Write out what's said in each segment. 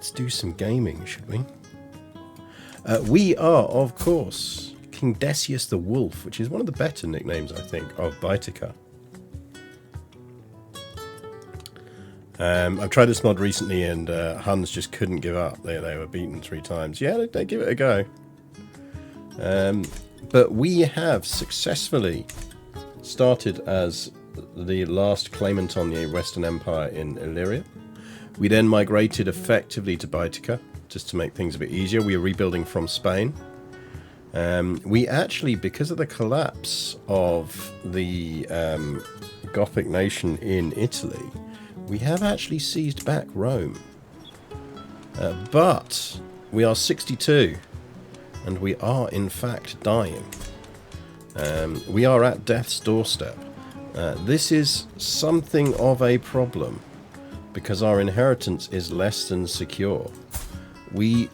let's do some gaming, should we? We are, of course, King Decius the Wolf, which is one of the better nicknames, I think, of Baetica. I've tried this mod recently, and Huns just couldn't give up. They were beaten 3 times. Yeah, they give it a go. But we have successfully started as the last claimant on the Western Empire in Illyria. We then migrated effectively to Baetica, just to make things a bit easier. We are rebuilding from Spain. We actually, because of the collapse of the Gothic nation in Italy, we have actually seized back Rome. But we are 62, and we are in fact dying. We are at death's doorstep. This is something of a problem, because our inheritance is less than secure. We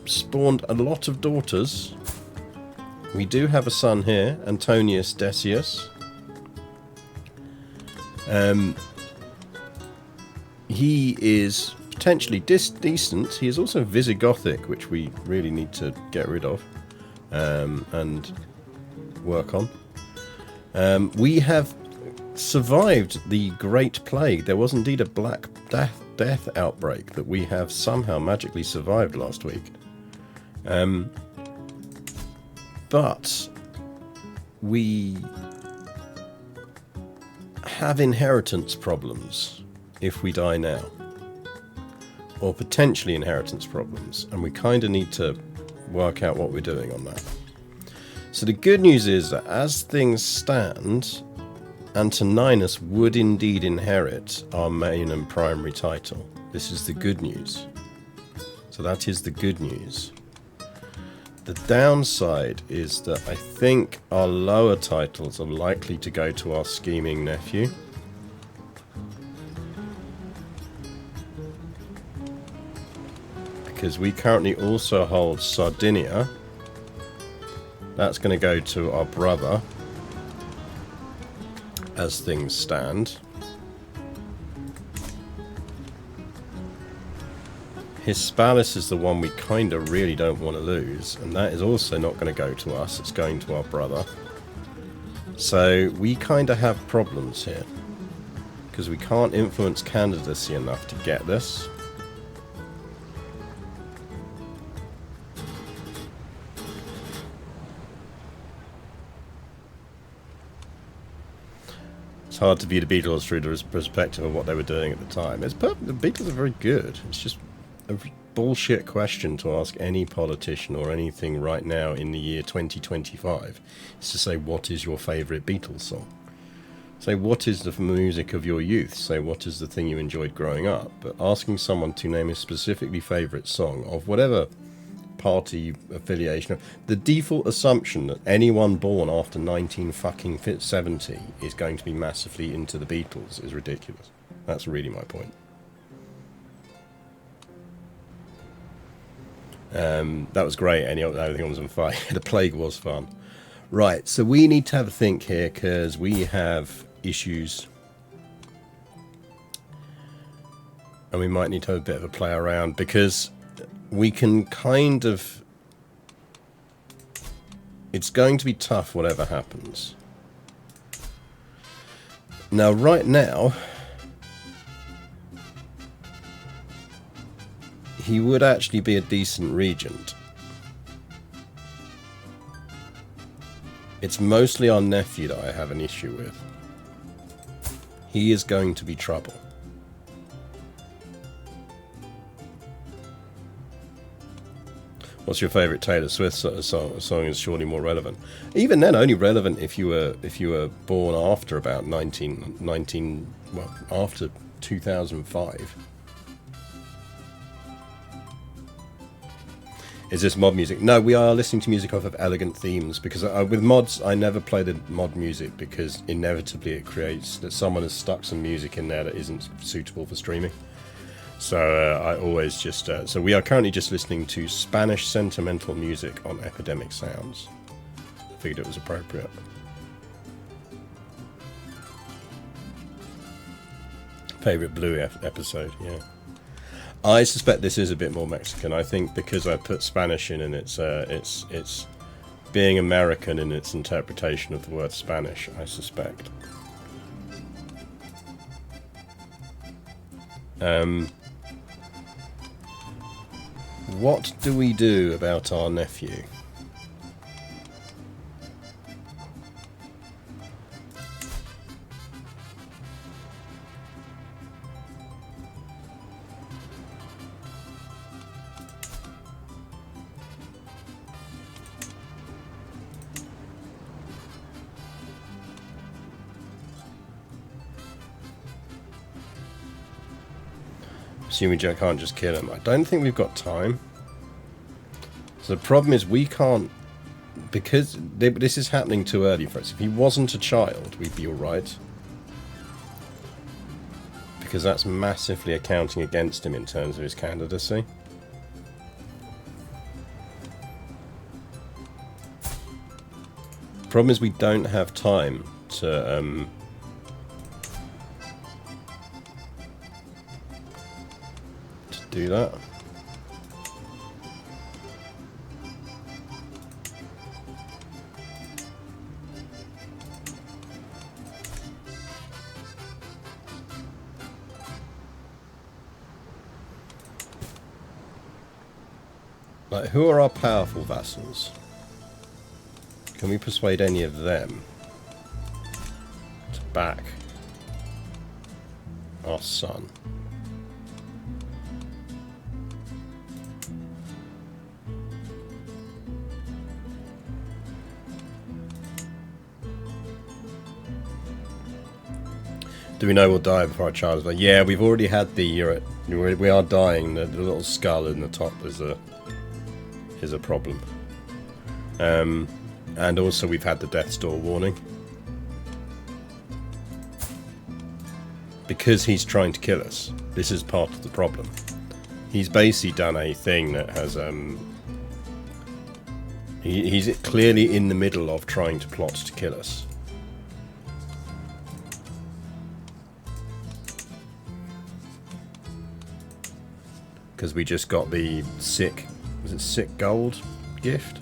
spawned a lot of daughters. We do have a son here, Antonius Decius. He is potentially decent. He is also Visigothic, which we really need to get rid of and work on. We have survived the Great Plague. There was indeed a Black Death outbreak that we have somehow magically survived last week. But we have inheritance problems if we die now. Or potentially inheritance problems. And we kind of need to work out what we're doing on that. So the good news is that as things stand, Antoninus would indeed inherit our main and primary title. This is the good news. So that is the good news. The downside is that I think our lower titles are likely to go to our scheming nephew. Because we currently also hold Sardinia. That's going to go to our brother as things stand. Hispalis is the one we kind of really don't want to lose, and that is also not going to go to us, it's going to our brother. So we kind of have problems here, because we can't influence candidacy enough to get this. It's hard to view the Beatles through the perspective of what they were doing at the time. The Beatles are very good. It's just a bullshit question to ask any politician or anything right now in the year 2025. It's to say, what is your favourite Beatles song? Say, what is the music of your youth? Say, what is the thing you enjoyed growing up? But asking someone to name a specifically favourite song of whatever party affiliation, the default assumption that anyone born after 1970 is going to be massively into the Beatles is ridiculous. That's really my point. That was great. Everything was on fire. The plague was fun. Right, so we need to have a think here, because we have issues. And we might need to have a bit of a play around, because we can kind of... It's going to be tough whatever happens. Now, right now, he would actually be a decent regent. It's mostly our nephew that I have an issue with. He is going to be trouble. What's your favourite Taylor Swift song is surely more relevant. Even then, only relevant if you were born after about after 2005. Is this mod music? No, we are listening to music off of Elegant Themes, because with mods, I never play the mod music, because inevitably it creates that someone has stuck some music in there that isn't suitable for streaming. So I always just... so we are currently just listening to Spanish sentimental music on Epidemic Sounds. I figured it was appropriate. Favourite Blue episode, yeah. I suspect this is a bit more Mexican. I think because I put Spanish in, and it's being American in its interpretation of the word Spanish, I suspect. What do we do about our nephew? Assuming I can't just kill him. I don't think we've got time. So the problem is we can't, because this is happening too early for us. If he wasn't a child, we'd be alright. Because that's massively accounting against him in terms of his candidacy. Problem is we don't have time to do that. Like, who are our powerful vassals? Can we persuade any of them to back our son? Do we know we'll die before our child is born? Yeah, we've already had the. We are dying. The little skull in the top is a problem. And also we've had the death's door warning. Because he's trying to kill us. This is part of the problem. He's basically done a thing that has he's clearly in the middle of trying to plot to kill us. Because we just got the sick, was it sick gold gift?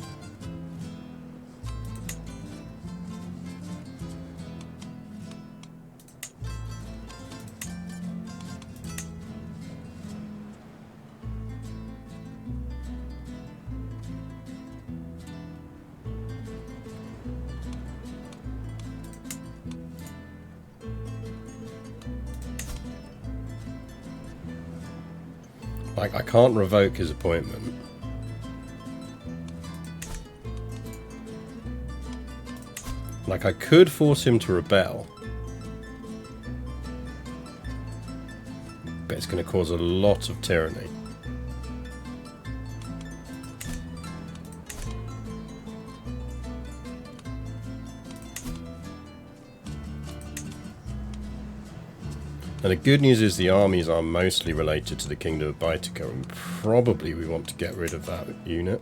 Like, I can't revoke his appointment. Like, I could force him to rebel. But it's going to cause a lot of tyranny. And the good news is the armies are mostly related to the Kingdom of Baetica, and probably we want to get rid of that unit.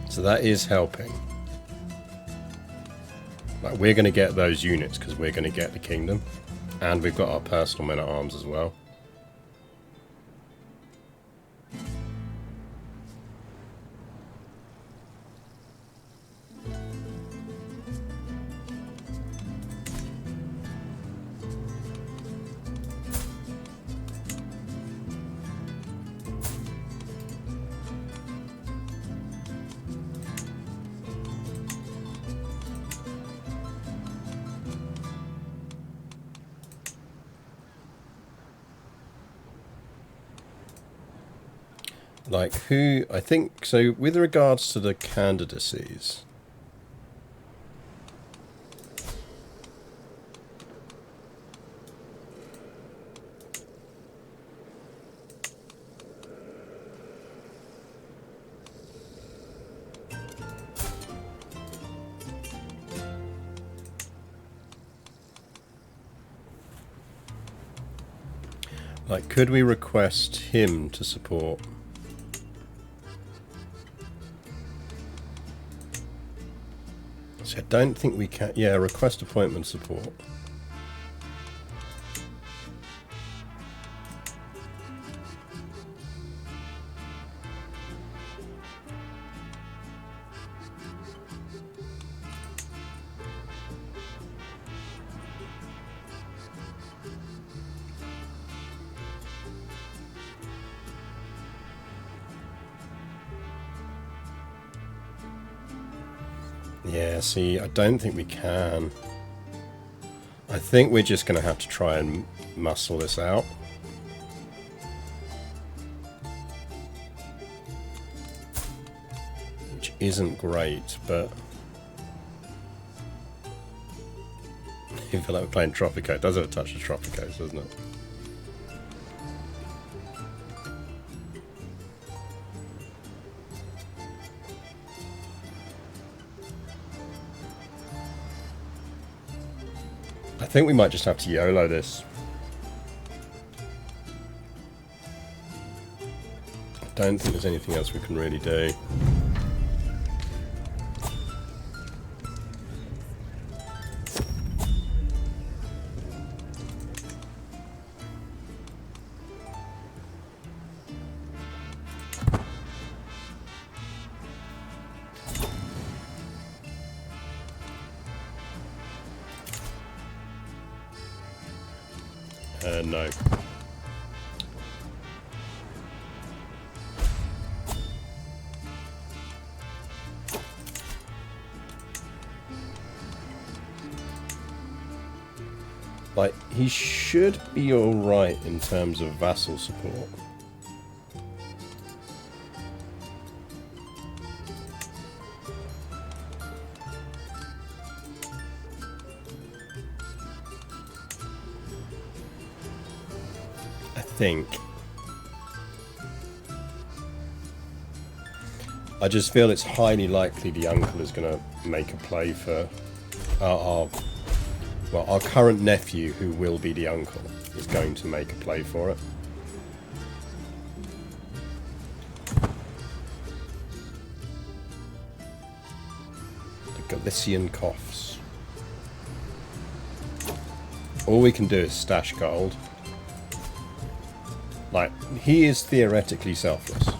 So that is helping. Like, we're going to get those units because we're going to get the kingdom. And we've got our personal men at arms as well. Like, who, I think, so with regards to the candidacies, Like, could we request him to support? So I don't think we can. Yeah, request appointment support. Yeah, see, I don't think we can. I think we're just going to have to try and muscle this out. Which isn't great, but... I feel like we're playing Tropico. It does have a touch of Tropicos, doesn't it? I think we might just have to YOLO this. I don't think there's anything else we can really do. No. Like, he should be alright in terms of vassal support. I just feel it's highly likely the uncle is going to make a play for our current nephew, who will be the uncle, is going to make a play for it. The Galician coughs. All we can do is stash gold. Like, he is theoretically selfless.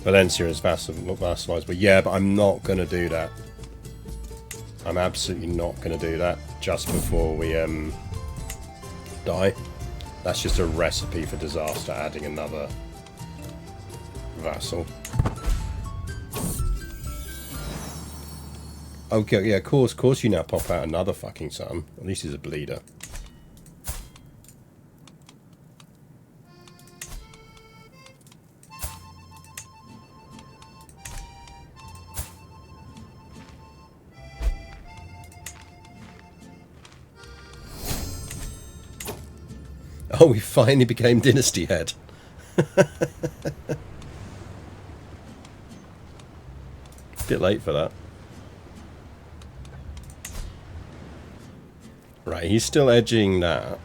Valencia is vassalized, but yeah, but I'm not going to do that. I'm absolutely not going to do that just before we die. That's just a recipe for disaster, adding another vassal. Okay, yeah, of course you now pop out another fucking son. At least he's a bleeder. Oh, we finally became Dynasty Head. Bit late for that. Right, he's still edging that.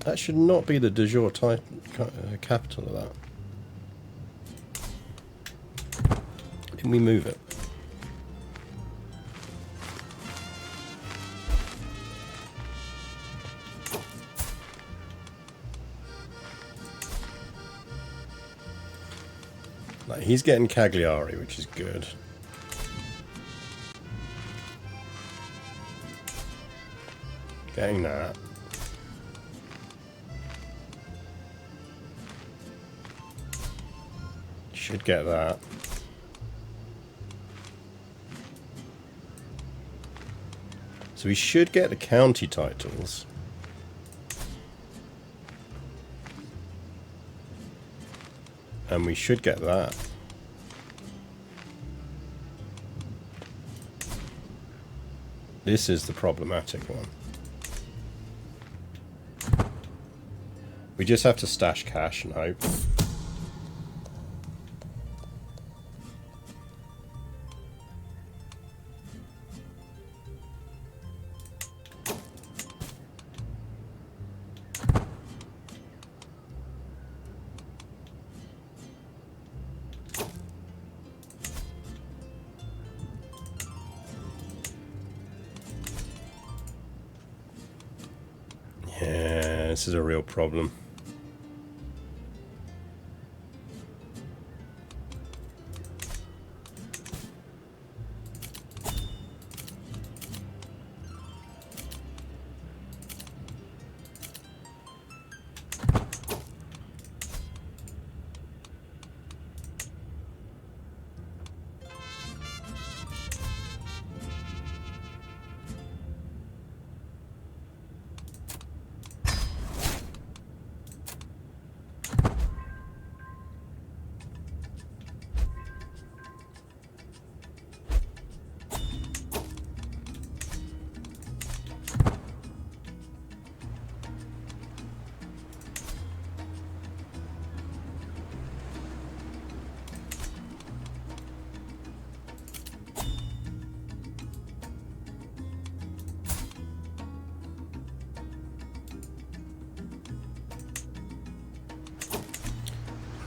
That should not be the de jure capital of that. Can we move it? Like, he's getting Cagliari, which is good. Getting that. Should get that. So we should get the county titles. And we should get that. This is the problematic one. We just have to stash cash and hope. Yeah, this is a real problem.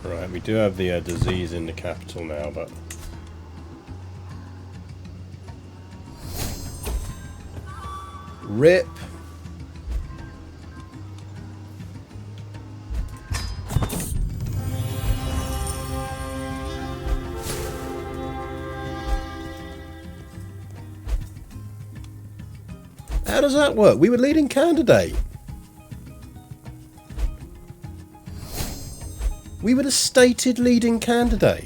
Right, we do have the disease in the capital now, but... RIP! How does that work? We were leading candidate. We were the stated leading candidate.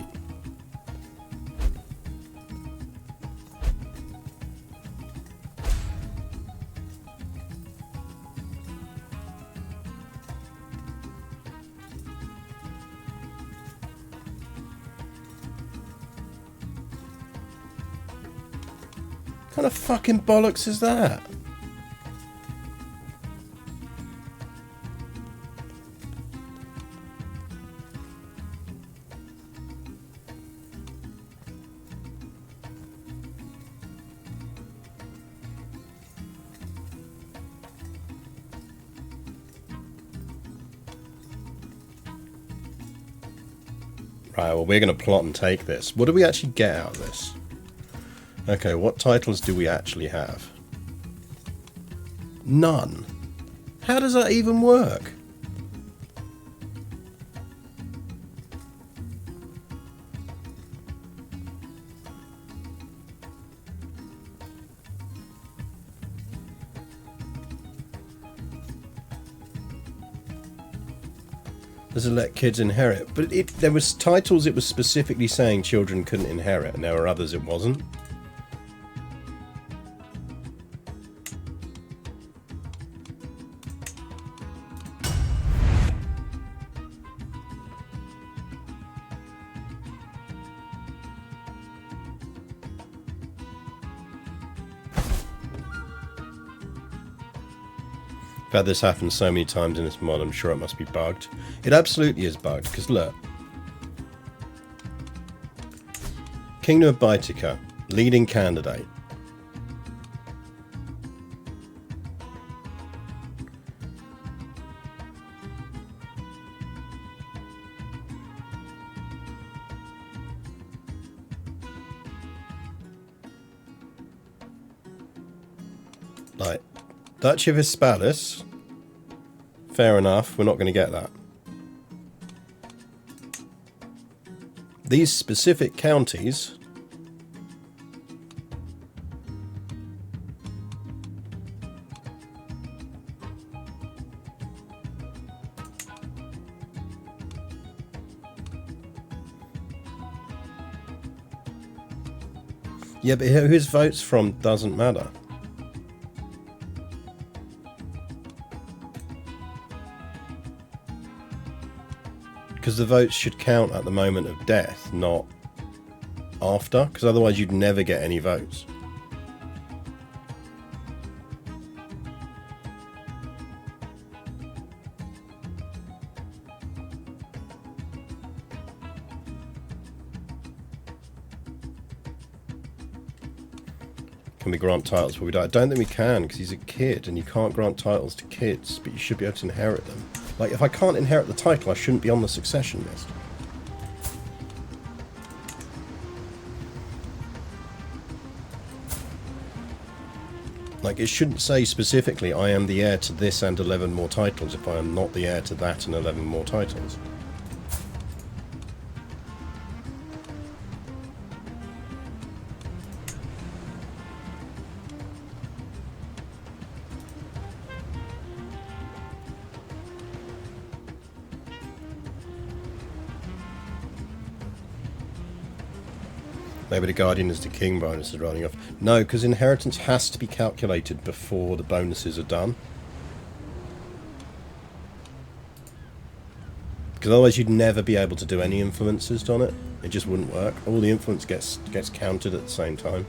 What kind of fucking bollocks is that? Right, well, we're going to plot and take this. What do we actually get out of this? Okay, what titles do we actually have? None. How does that even work? Does it let kids inherit? But there was titles it was specifically saying children couldn't inherit, and there were others it wasn't. I've had this happen so many times in this mod, I'm sure it must be bugged. It absolutely is bugged, because look. Kingdom of Baetica, leading candidate. Like, Duchy of Hispalis, fair enough, we're not going to get that. These specific counties... Yeah, but who his vote's from doesn't matter. Because the votes should count at the moment of death, not after. Because otherwise you'd never get any votes. Can we grant titles before we die? I don't think we can, because he's a kid, and you can't grant titles to kids, but you should be able to inherit them. Like, if I can't inherit the title, I shouldn't be on the succession list. Like, it shouldn't say specifically, I am the heir to this and 11 more titles, if I am not the heir to that and 11 more titles. Maybe the Guardian is the king bonus is running off. No, because inheritance has to be calculated before the bonuses are done. Because otherwise you'd never be able to do any influences on it. It just wouldn't work. All the influence gets counted at the same time.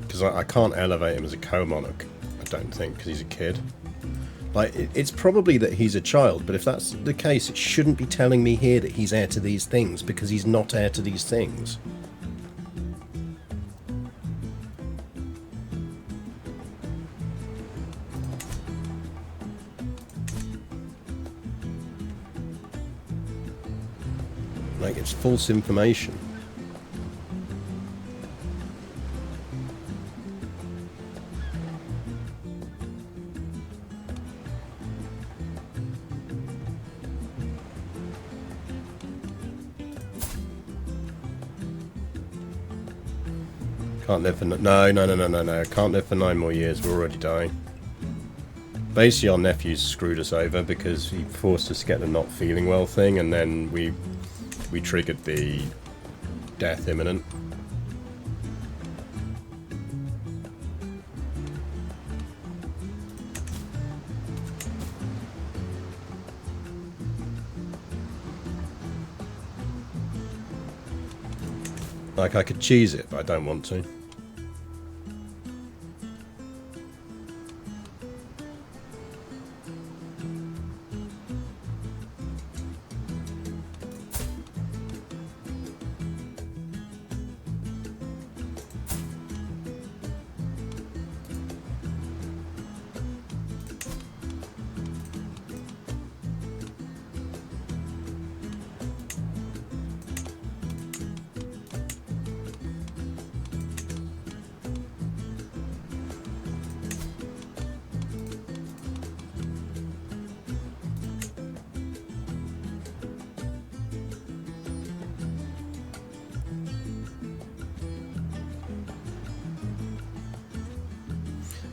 Because I can't elevate him as a co-monarch, I don't think, because he's a kid. Like, it's probably that he's a child, but if that's the case, it shouldn't be telling me here that he's heir to these things, because he's not heir to these things. Like, it's false information. Can't live for... No. Can't live for 9 more years. We're already dying. Basically, our nephew's screwed us over because he forced us to get the not feeling well thing, and then we triggered the death imminent. Like, I could cheese it, but I don't want to.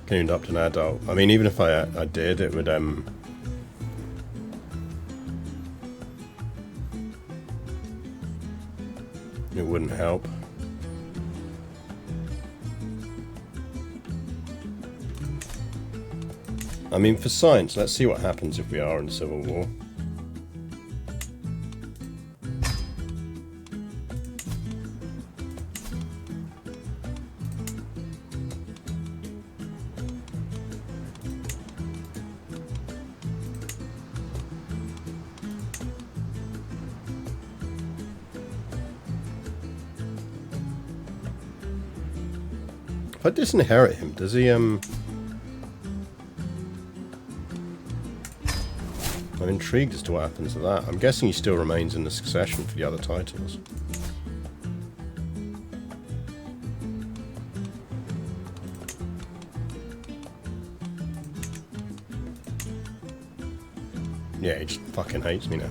Cleaned up to an adult. I mean, even if I did, it would it wouldn't help. I mean, for science, let's see what happens if we are in civil war. If I disinherit him, does he, I'm intrigued as to what happens to that. I'm guessing he still remains in the succession for the other titles. Yeah, he just fucking hates me now.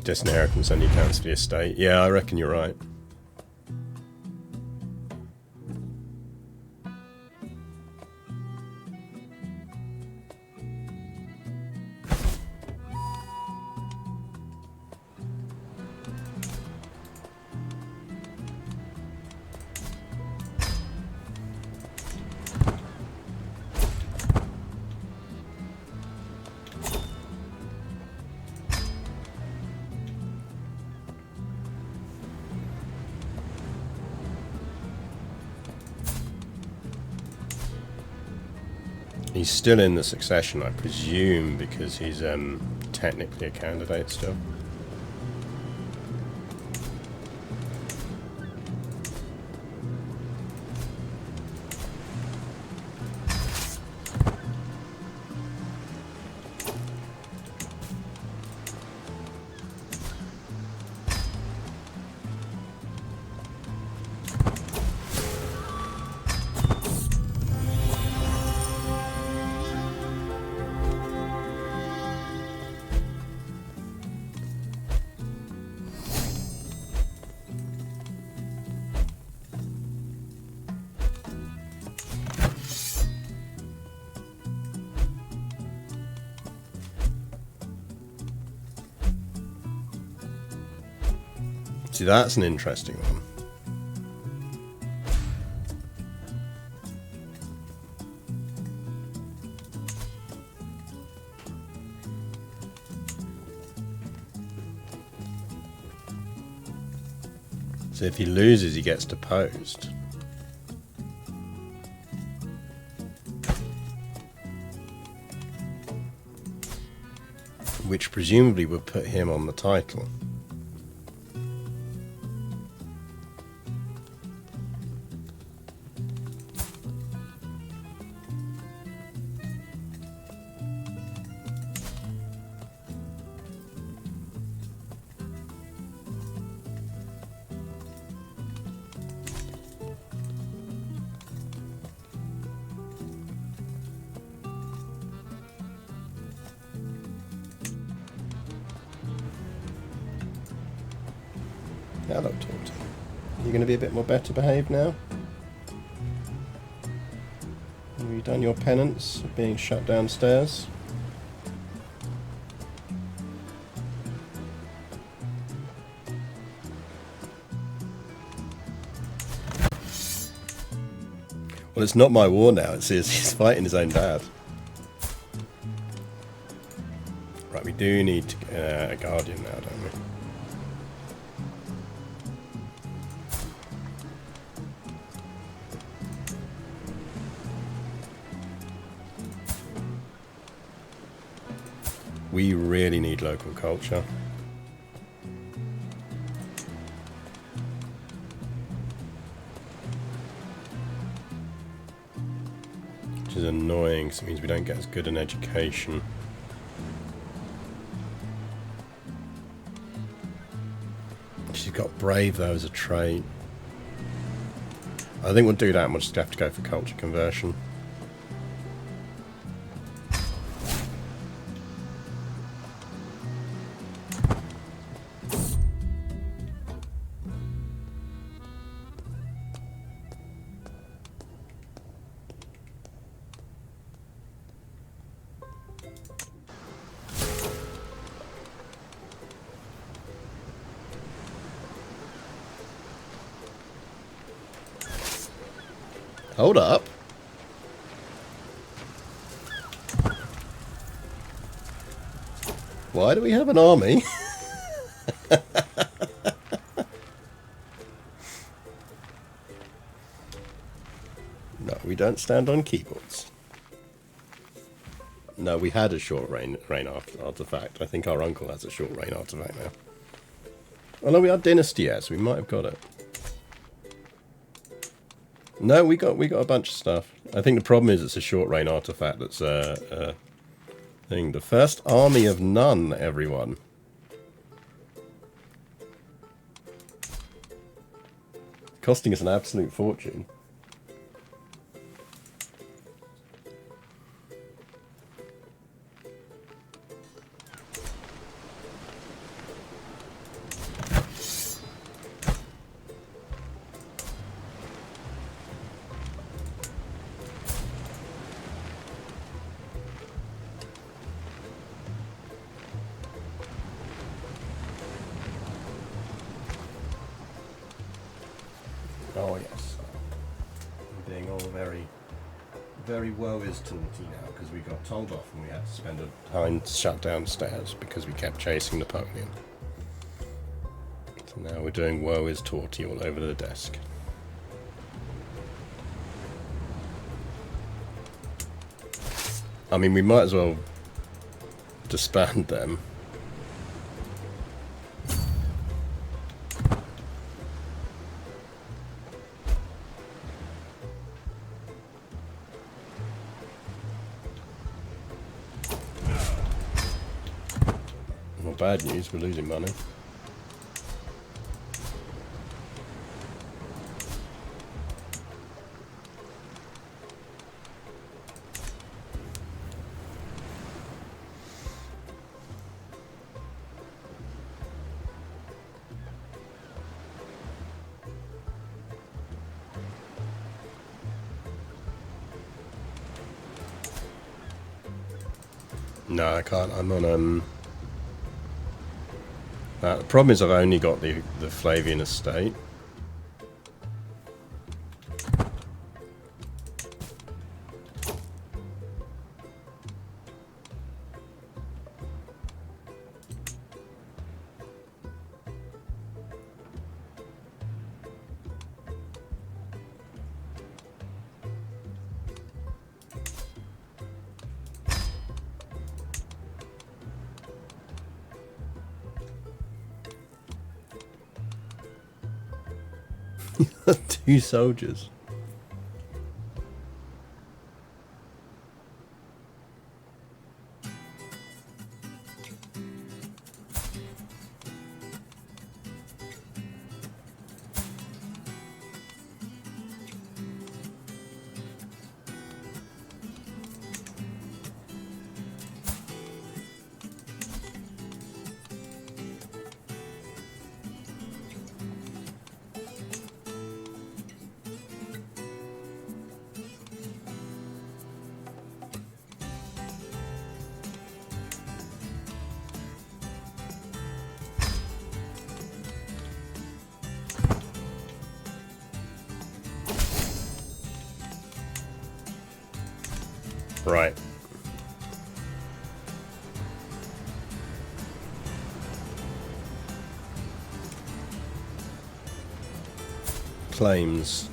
Disinheritance only counts for the estate. Yeah, I reckon you're right. He's still in the succession, I presume, because he's technically a candidate still. See, that's an interesting one. So if he loses, he gets deposed. Which presumably would put him on the title. Hello, Torty. You're going to be a bit more better behaved now? Have you done your penance of being shut downstairs? Well, it's not my war now, it's his. He's fighting his own dad. Right, we do need a guardian now, don't we? We really need local culture. Which is annoying, because it means we don't get as good an education. She's got brave though as a trait. I think we'll do that and we'll just have to go for culture conversion. Hold up. Why do we have an army? No, we don't stand on keyboards. No, we had a short rain artifact. I think our uncle has a short rain artifact now. Although we are Dynasty S, we might have got it. No, we got a bunch of stuff. I think the problem is it's a short rain artifact that's a thing. The first army of none, everyone. Costing us an absolute fortune. Oh yes, I'm being all very woe is tilty now because we got told off and we had to spend a time shut downstairs because we kept chasing Napoleon. So now we're doing woe is torty all over the desk. I mean, we might as well disband them. Bad news, we're losing money. No, I can't. I'm on the problem is I've only got the Flavian estate. Two soldiers. Right. Claims.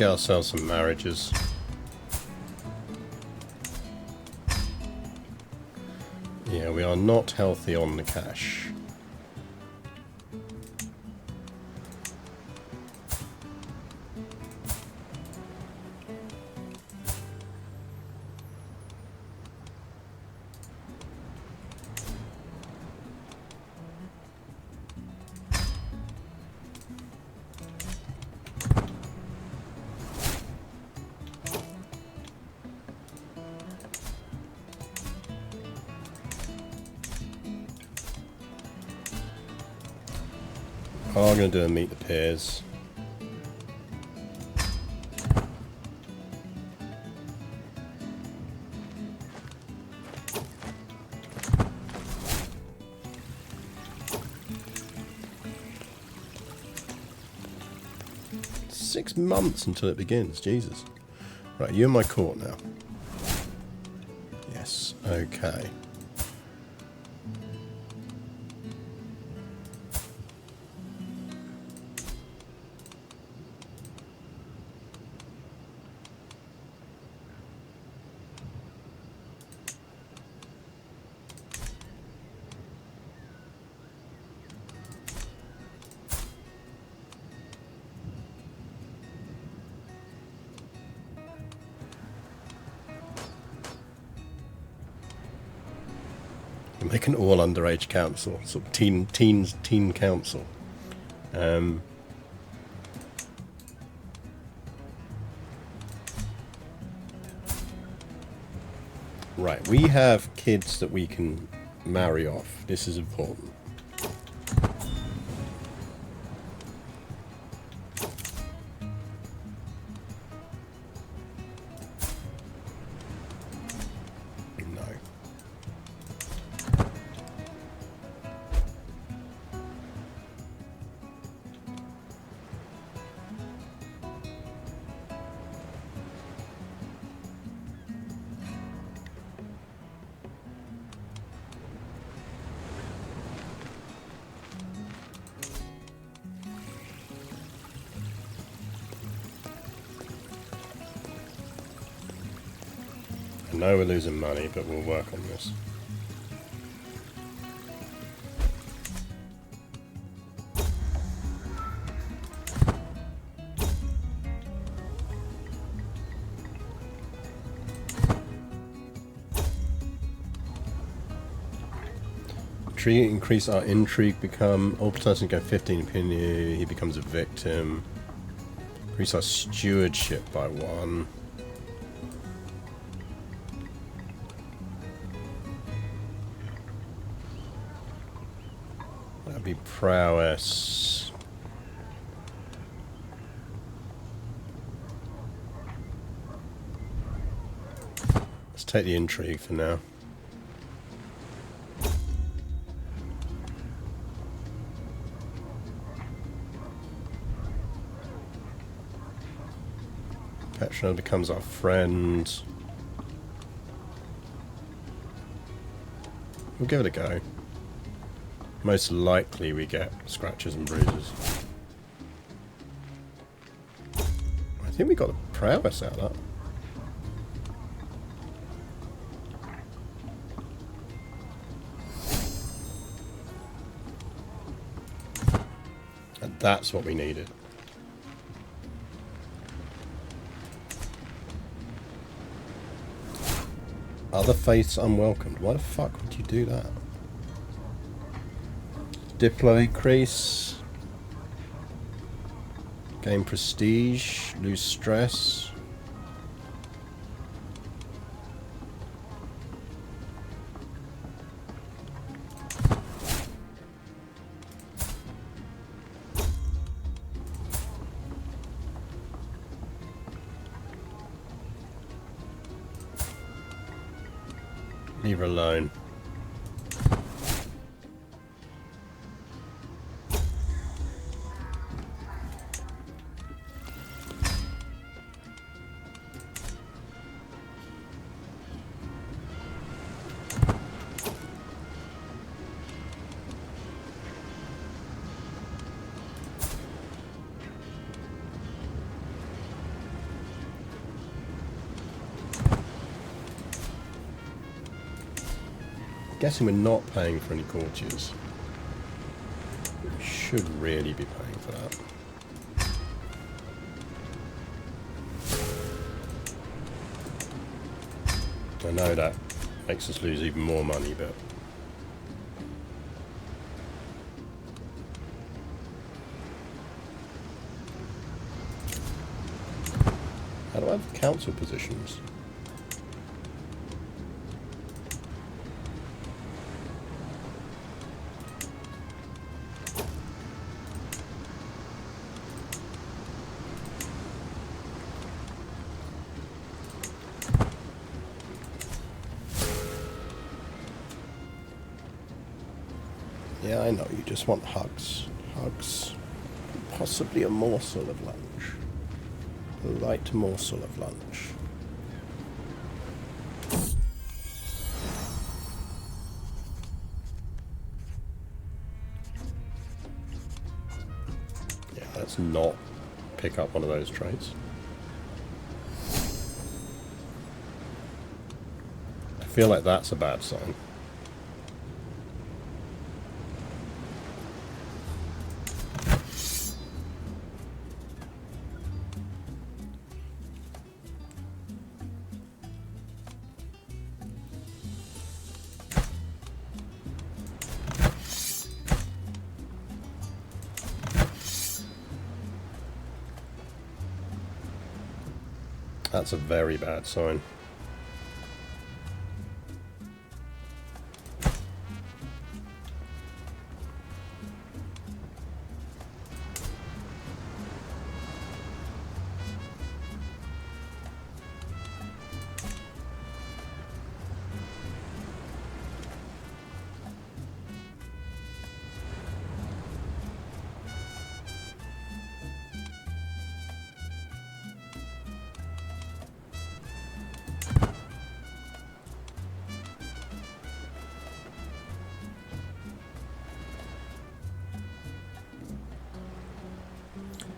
get ourselves some marriages. Yeah, we are not healthy on the cash. Oh, I'm going to do a meet the peers. Six months until it begins, Jesus. Right, you're in my court now. Yes, okay. Make an all underage council, sort of teen council. Right, we have kids that we can marry off. This is important. I know we're losing money, but we'll work on this. Increase our intrigue, become all person go 15 opinion, he becomes a victim. Increase our stewardship by 1. That'd be prowess. Let's take the intrigue for now. Petra becomes our friend. We'll give it a go. Most likely we get scratches and bruises. I think we got the prowess out of that. And that's what we needed. Other faiths unwelcomed. Why the fuck would you do that? Diplo increase. Gain prestige. Lose stress. Leave her alone. guessing we're not paying for any courtiers. We should really be paying for that. I know that makes us lose even more money, but... How do I have council positions? Yeah, I know, you just want hugs. Hugs. Possibly a morsel of lunch. A light morsel of lunch. Yeah, let's not pick up one of those traits. I feel like that's a bad sign. That's a very bad sign.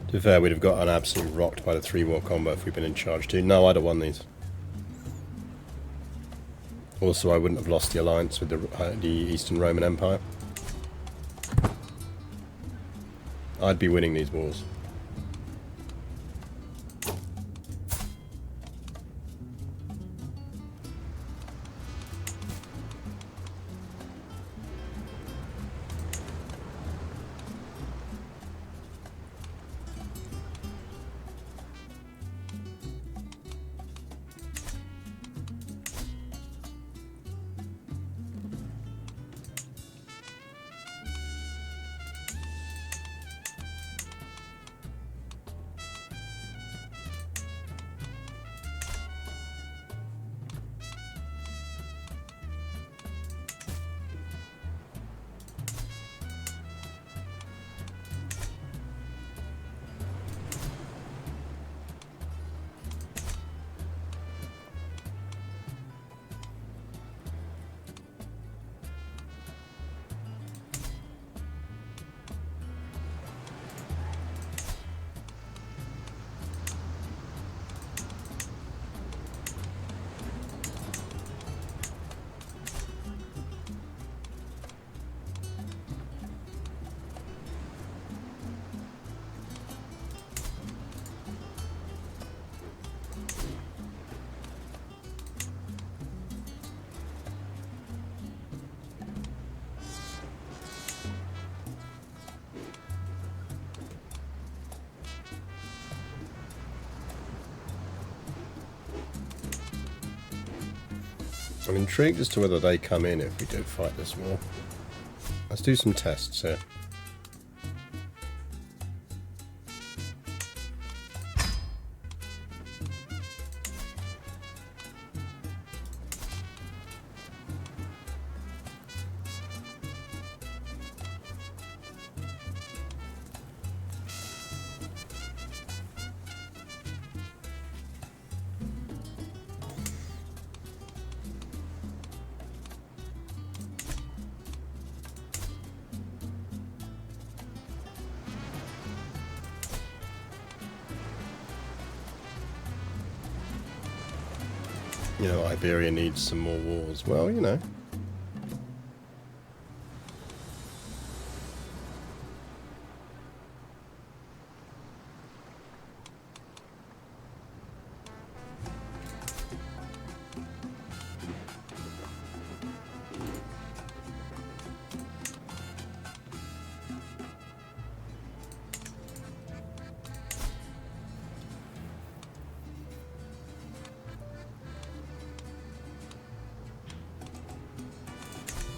To be fair, we'd have gotten absolutely rocked by the 3-war combo if we'd been in charge too. No, I'd have won these. Also, I wouldn't have lost the alliance with the Eastern Roman Empire. I'd be winning these wars. I'm intrigued as to whether they come in if we do fight this war. Let's do some tests here. You know, Iberia needs some more wars. Well, you know.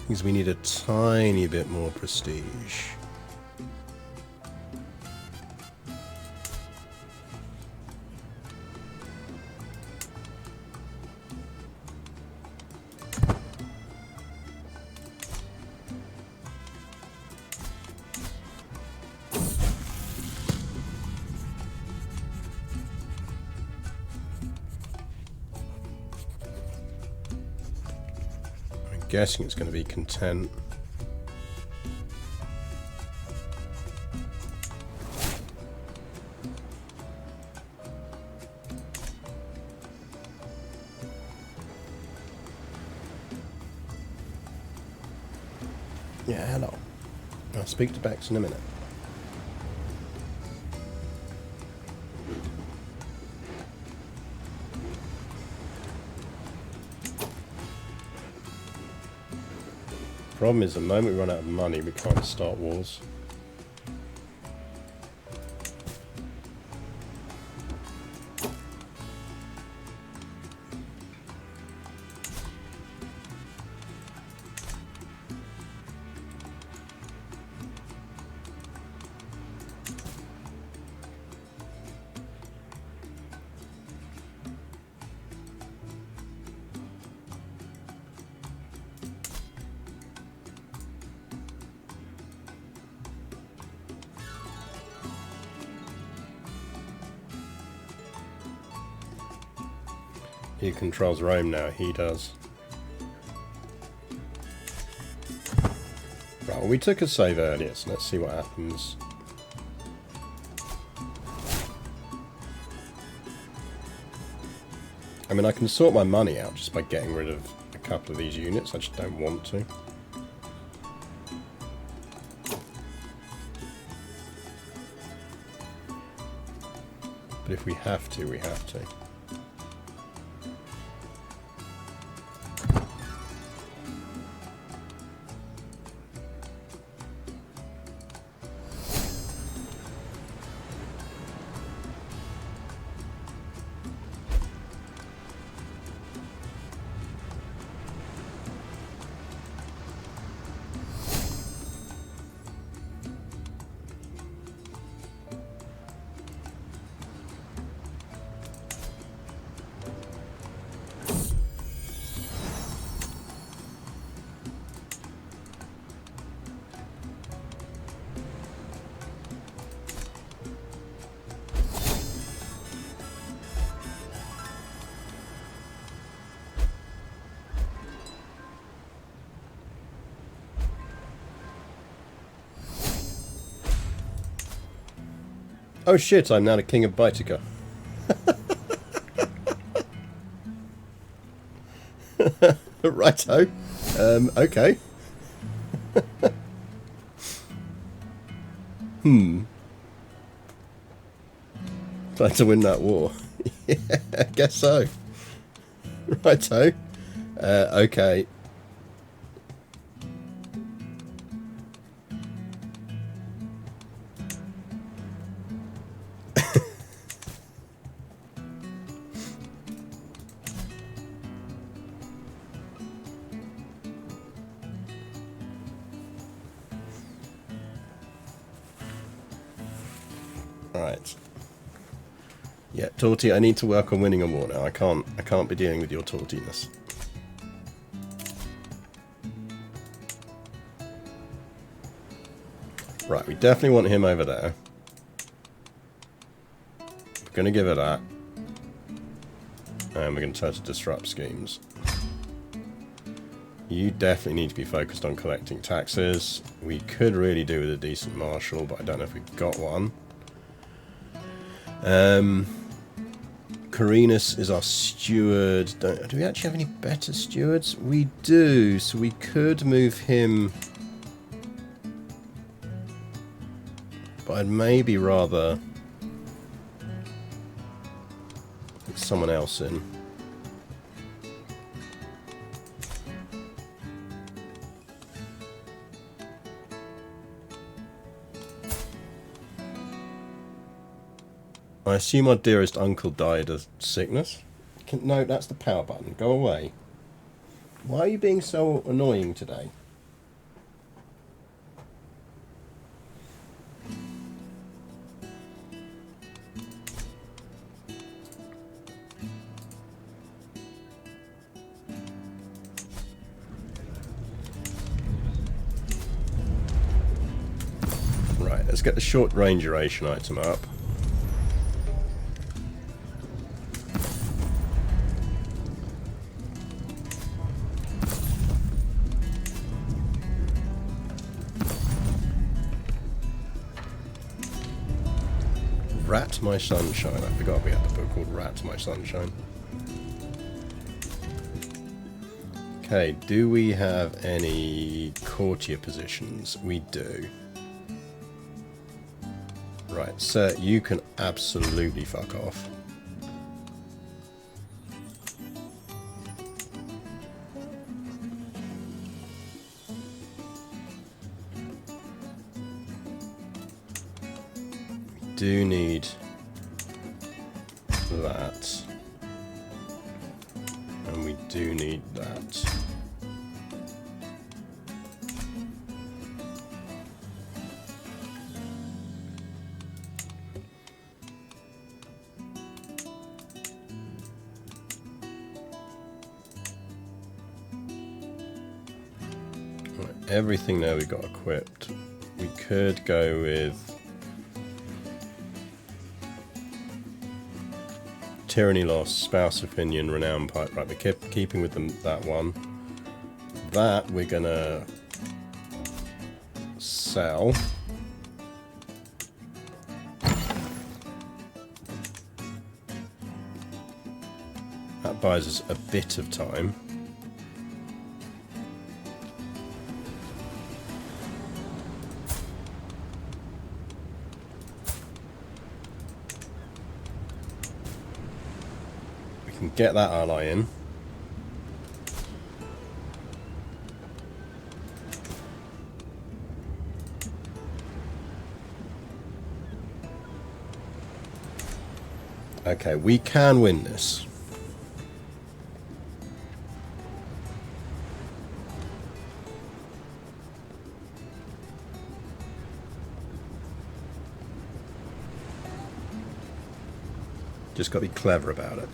Because we need a tiny bit more prestige. Guessing it's going to be content. Yeah, hello. I'll speak to Bex in a minute. Problem is, the moment we run out of money, we can't start wars. He controls Rome now, he does. Right, well, we took a save earlier, so let's see what happens. I mean, I can sort my money out just by getting rid of a couple of these units, I just don't want to. But if we have to, we have to. Oh shit, I'm now the king of Baetica. Righto. Okay. Trying to win that war. Yeah, I guess so. Righto. Okay. Right. Yeah, Torty, I need to work on winning a war now. I can't be dealing with your tortiness. Right, we definitely want him over there. We're gonna give it that. And we're gonna try to disrupt schemes. You definitely need to be focused on collecting taxes. We could really do with a decent marshal, but I don't know if we've got one. Carinus is our steward. Do we actually have any better stewards? We do, so we could move him. But I'd maybe rather put someone else in. I assume our dearest uncle died of sickness. No, that's the power button. Go away. Why are you being so annoying today? let's get the short range duration item up. Rat My Sunshine. I forgot we had a book called Rat My Sunshine. Okay, do we have any courtier positions? We do. Right, sir, you can absolutely fuck off. Do need that, and we do need that. Right, everything there we got equipped. We could go with Tyranny Lost, Spouse Opinion, Renown Pipe. Right, we're keeping with them, that one. That we're gonna sell. That buys us a bit of time. Can get that ally in. Okay, we can win this. Just got to be clever about it.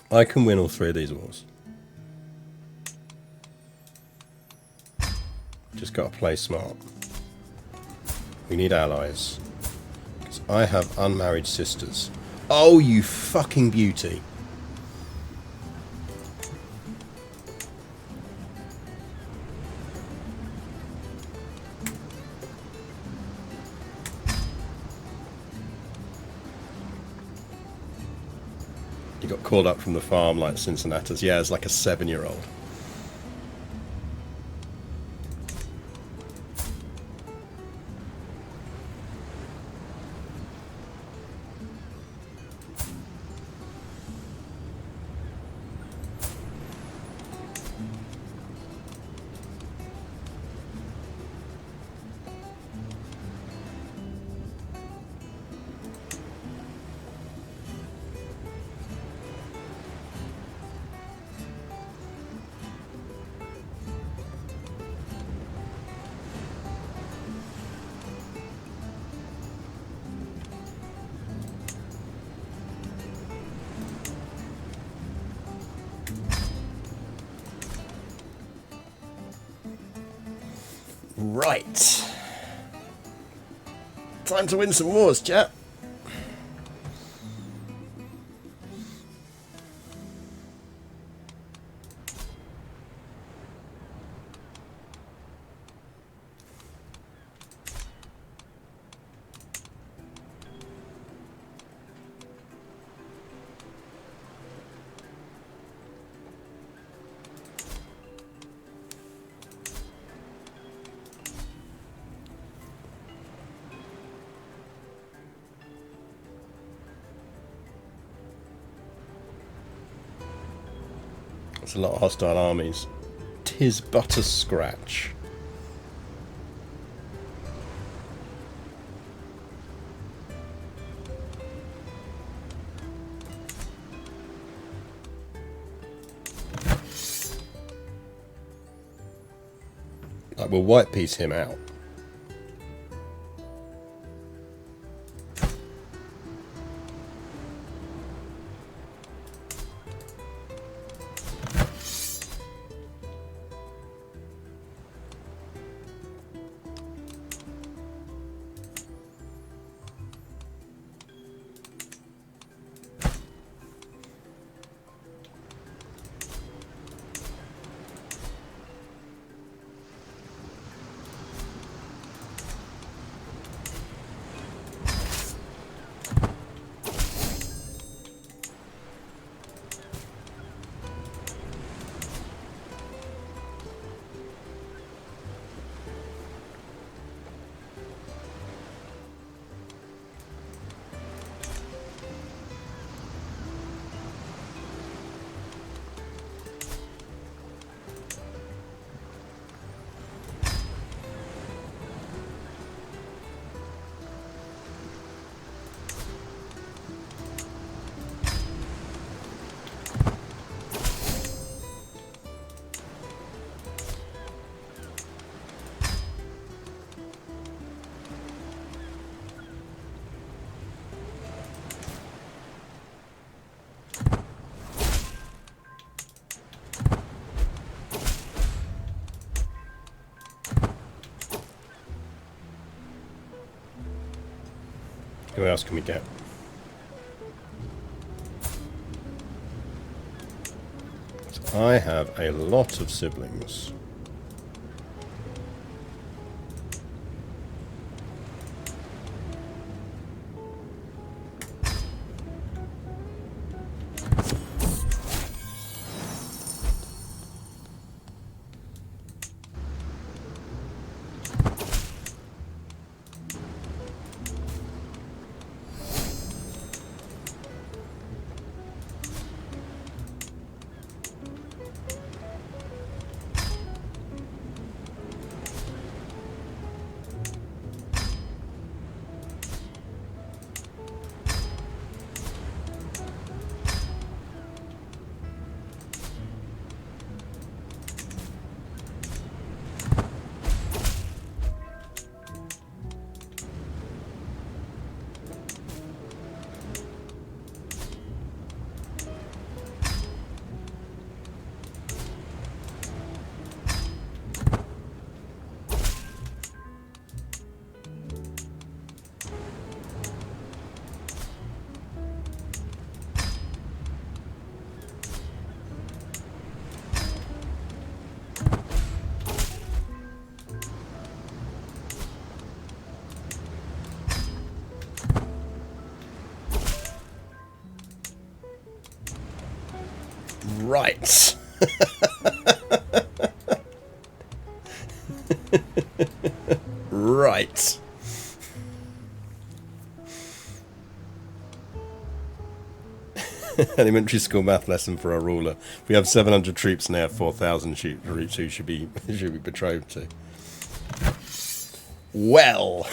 I can win all 3 of these wars. Just got to play smart. We need allies. Because I have unmarried sisters. Oh, you fucking beauty. He got called up from the farm like Cincinnatus. Yeah, it's like a 7-year-old. Right. Time to win some wars, chat. There's a lot of hostile armies. 'Tis but a scratch. Like, we'll white piece him out. Who else can we get? So I have a lot of siblings. Right. Right. Elementary school math lesson for our ruler. We have 700 troops now, 4,000 troops who should be betrothed to. Well,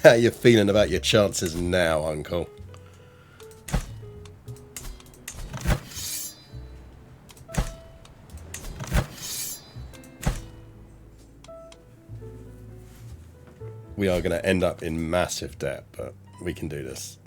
how you feeling about your chances now, Uncle? We are going to end up in massive debt, but we can do this.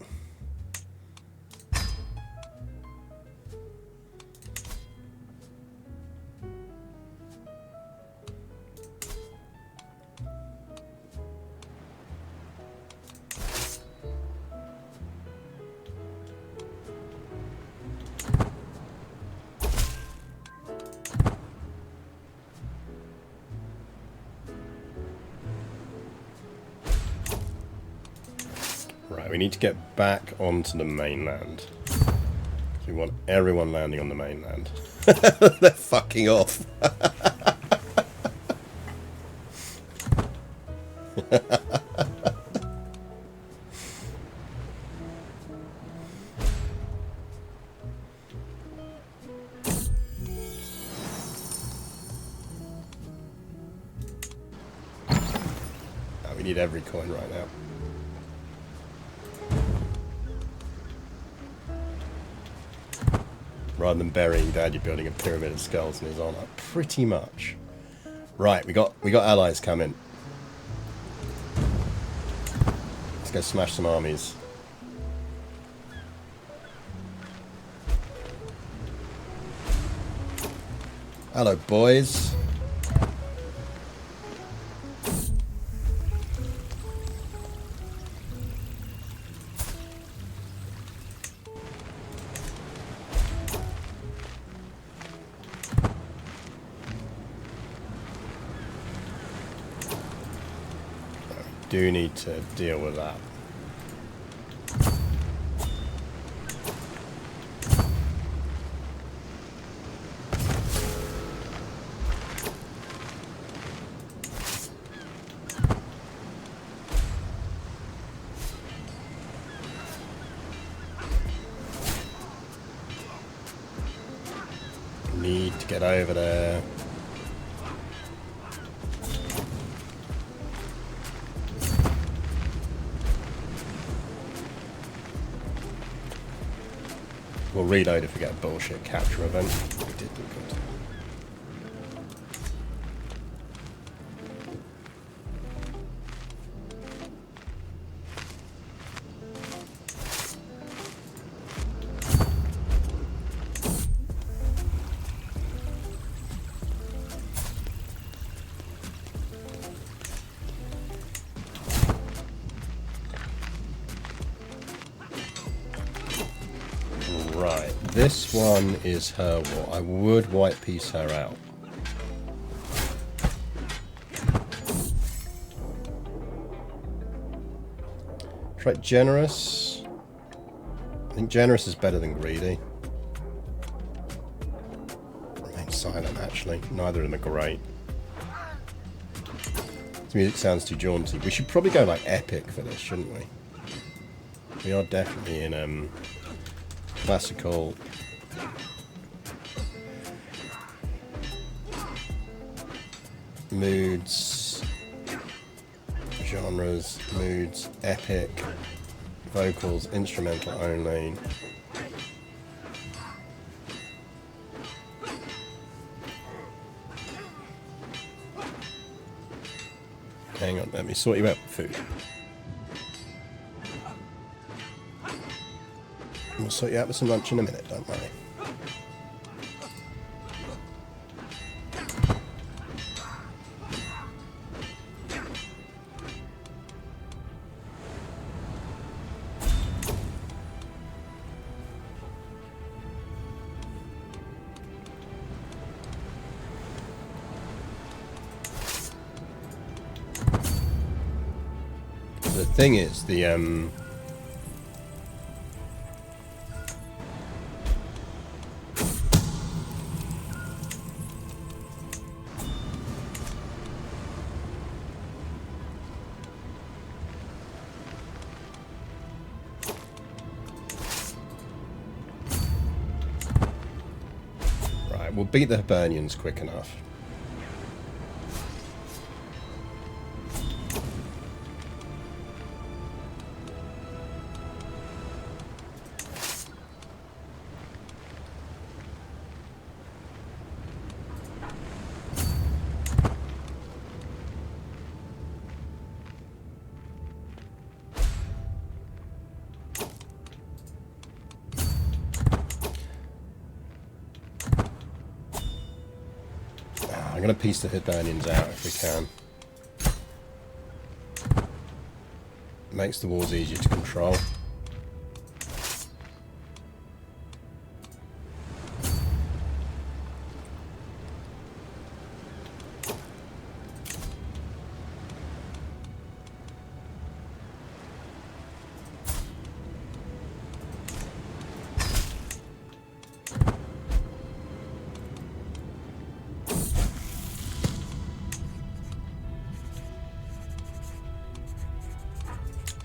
Right, we need to get back onto the mainland. We want everyone landing on the mainland. They're fucking off. We need every coin right now. Rather than burying Dad, you're building a pyramid of skulls in his honor. Pretty much. Right, we got allies coming. Let's go smash some armies. Hello, boys. Do need to deal with that. Need to get over there. We'll reload if we get a bullshit capture event. We did do good. This one is her war. I would white piece her out. Try generous. I think generous is better than greedy. Remain silent, actually. Neither of them are great. This music sounds too jaunty. We should probably go like epic for this, shouldn't we? We are definitely in classical. Moods, genres, moods, epic, vocals, instrumental only. Hang on, let me sort you out with food. We'll sort you out with some lunch in a minute, don't worry. The thing is, the right, we'll beat the Hibernians quick enough. I'm going to piece the Hibernians out if we can. Makes the wars easier to control.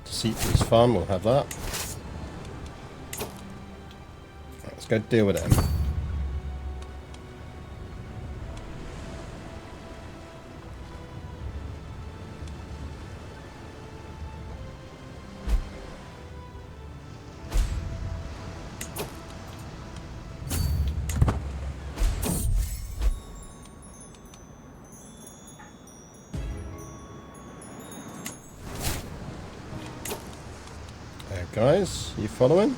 Decius is fun, we'll have that. Right, let's go deal with them. Guys, you following?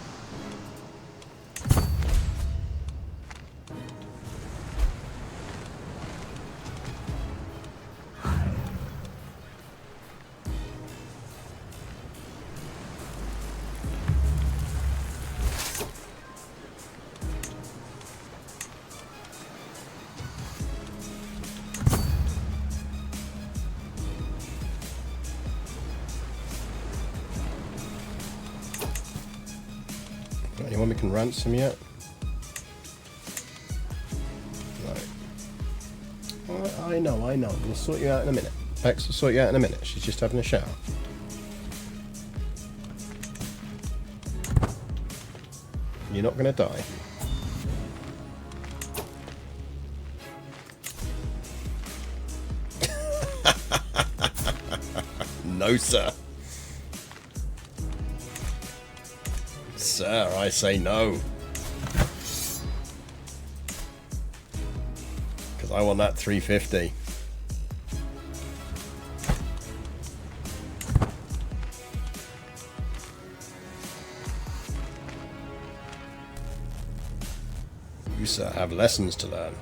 Anyone we can ransom yet? No. I know. We'll sort you out in a minute. Bex will sort you out in a minute. She's just having a shower. You're not going to die. No, sir. Sir, I say no. Because I want that 350. You, sir, have lessons to learn.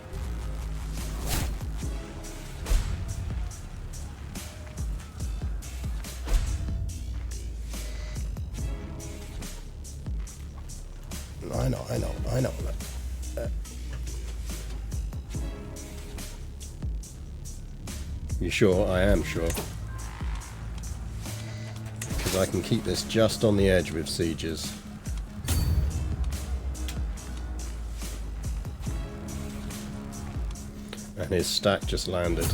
I know that. You sure? I am sure. Because I can keep this just on the edge with sieges. And his stack just landed.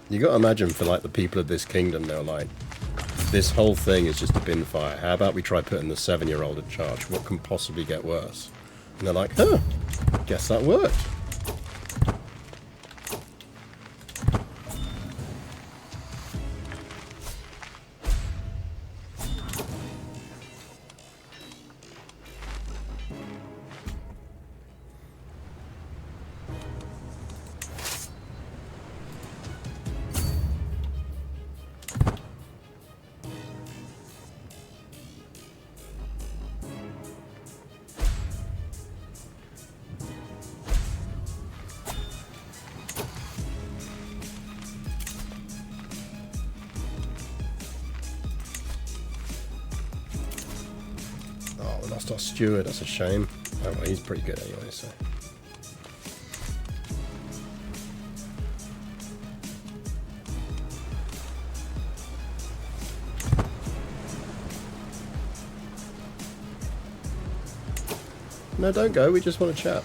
You gotta imagine for like the people of this kingdom, they're like, this whole thing is just a bin fire. How about we try putting the 7-year-old in charge? What can possibly get worse? And they're like, huh, guess that worked. We lost our steward, that's a shame. Oh well, he's pretty good anyway, so. No, don't go, we just want to chat.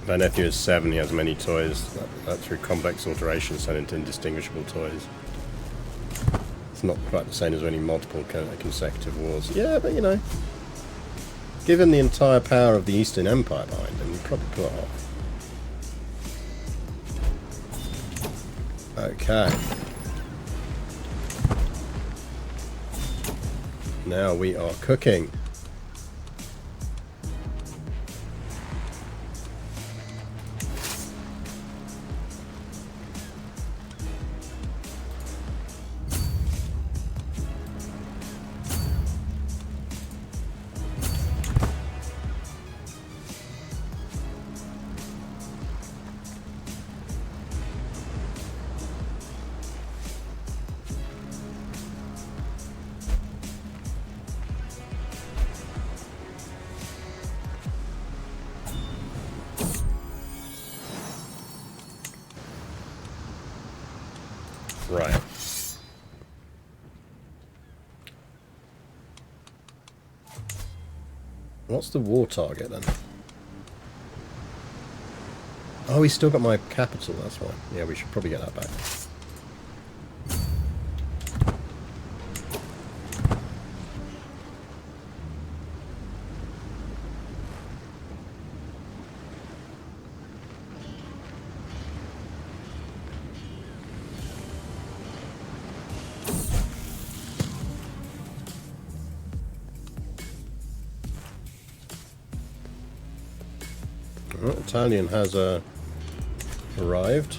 My nephew is 7, he has many toys that through complex alterations turn into indistinguishable toys. It's not quite the same as winning multiple consecutive wars. Yeah, but you know, given the entire power of the Eastern Empire behind him, you'd probably pull it off. Okay. Now we are cooking. Right. What's the war target then? Oh, he's still got my capital, that's why. Yeah, we should probably get that back. Italian has arrived.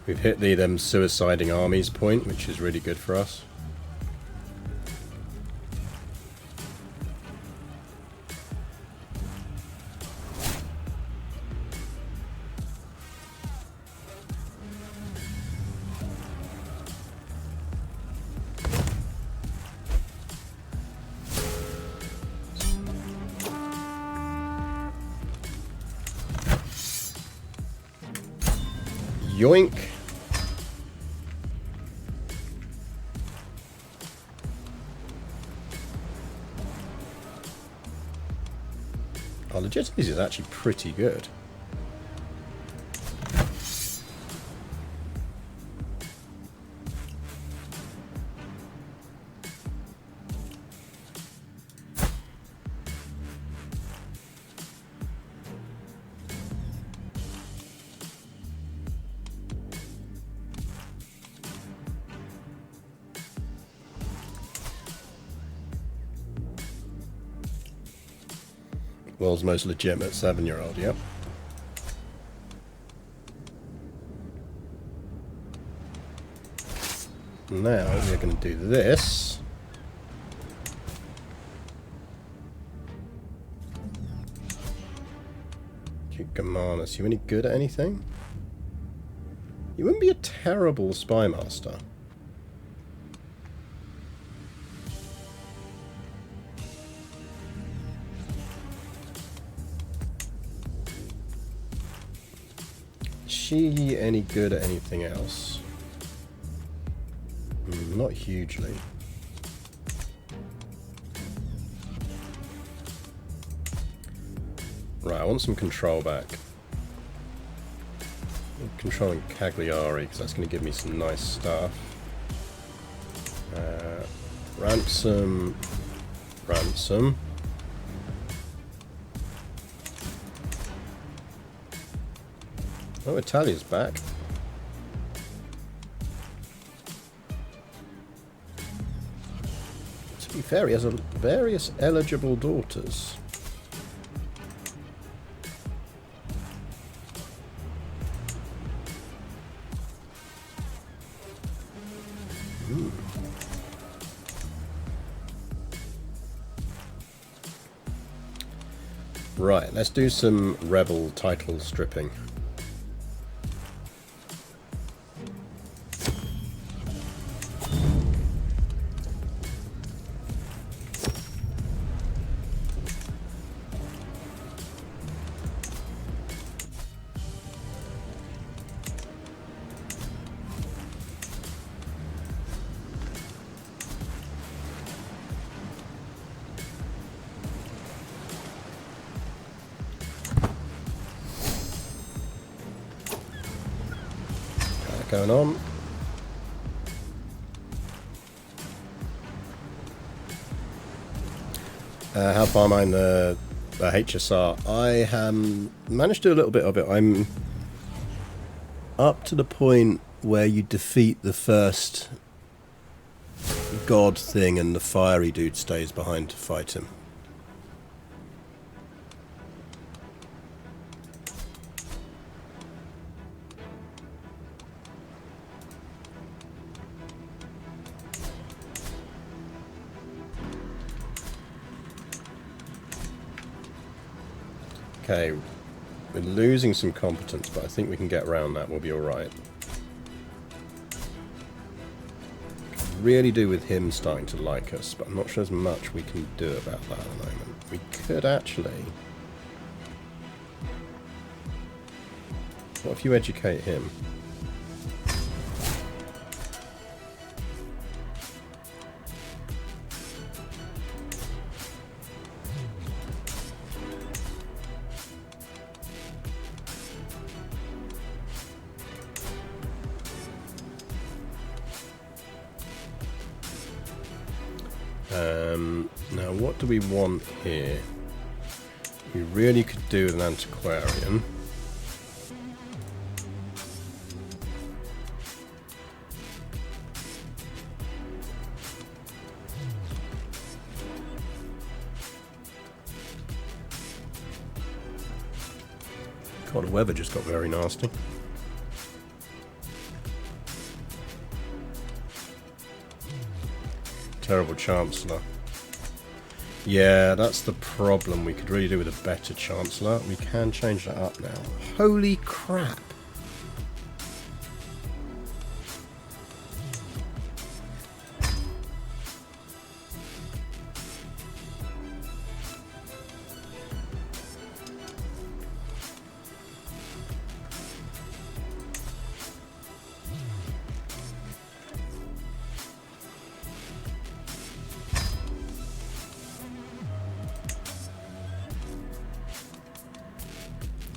We've hit them suiciding armies point, which is really good for us. Yoink. Our legitimacy is actually pretty good. World's most legitimate 7-year-old, yep. Now we're going to do this. Germanus, you any good at anything? You wouldn't be a terrible spy master. Is she any good at anything else? Not hugely. Right, I want some control back. I'm controlling Cagliari because that's going to give me some nice stuff. Ransom. Ransom. Oh, Italia's back. To be fair, he has various eligible daughters. Right, let's do some rebel title stripping. Going on. How far am I in the HSR? I managed to do a little bit of it. I'm up to the point where you defeat the first god thing and the fiery dude stays behind to fight him. Okay, we're losing some competence, but I think we can get around that. We'll be alright. Really do with him starting to like us, but I'm not sure there's much we can do about that at the moment. We could actually... What if you educate him? Now what do we want here? We really could do with an antiquarian. God, the weather just got very nasty. Terrible Chancellor. Yeah, that's the problem. We could really do with a better Chancellor. We can change that up now. Holy crap.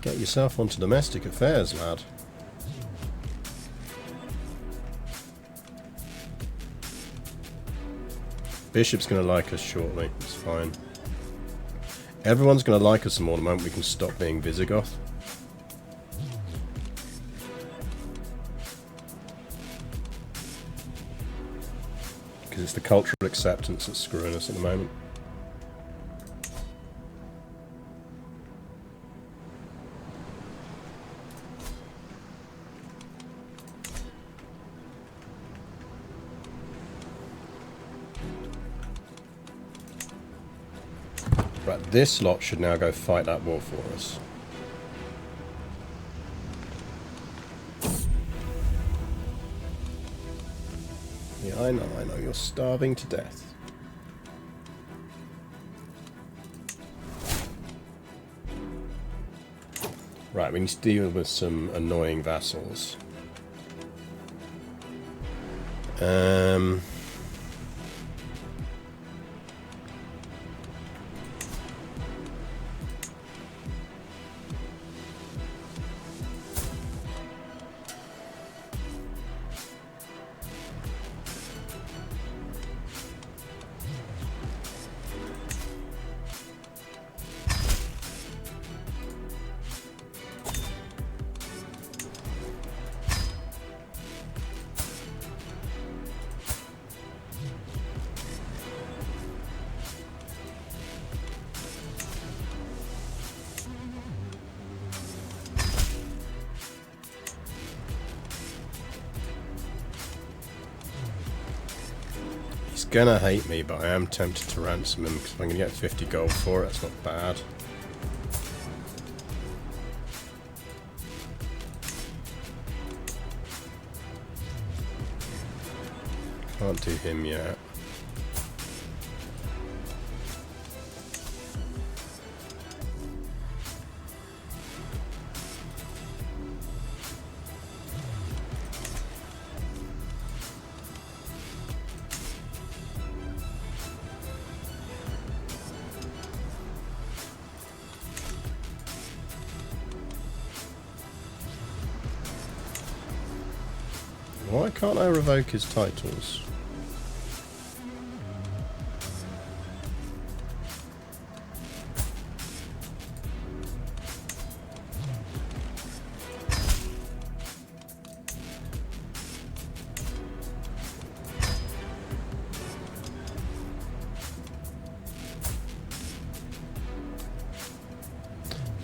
Get yourself onto domestic affairs, lad. Bishop's going to like us shortly. It's fine. Everyone's going to like us the more the moment we can stop being Visigoth. Because it's the cultural acceptance that's screwing us at the moment. Right, this lot should now go fight that war for us. Yeah, I know, you're starving to death. Right, we need to deal with some annoying vassals. He's gonna hate me, but I am tempted to ransom him because I'm gonna get 50 gold for it. That's not bad. Can't do him yet. Why can't I revoke his titles?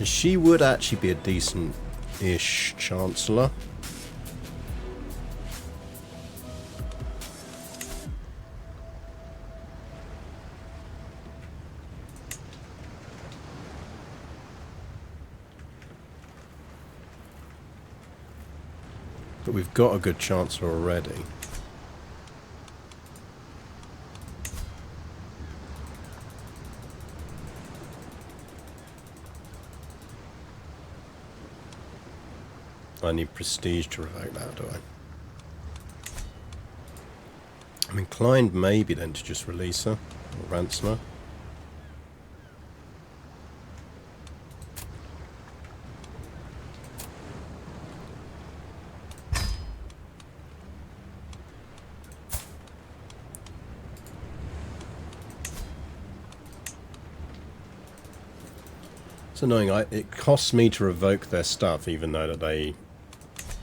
She would actually be a decent-ish Chancellor. But we've got a good Chancellor already. I need prestige to revoke that, do I? I'm inclined maybe then to just release her, or ransom her. It's annoying. It costs me to revoke their stuff, even though that they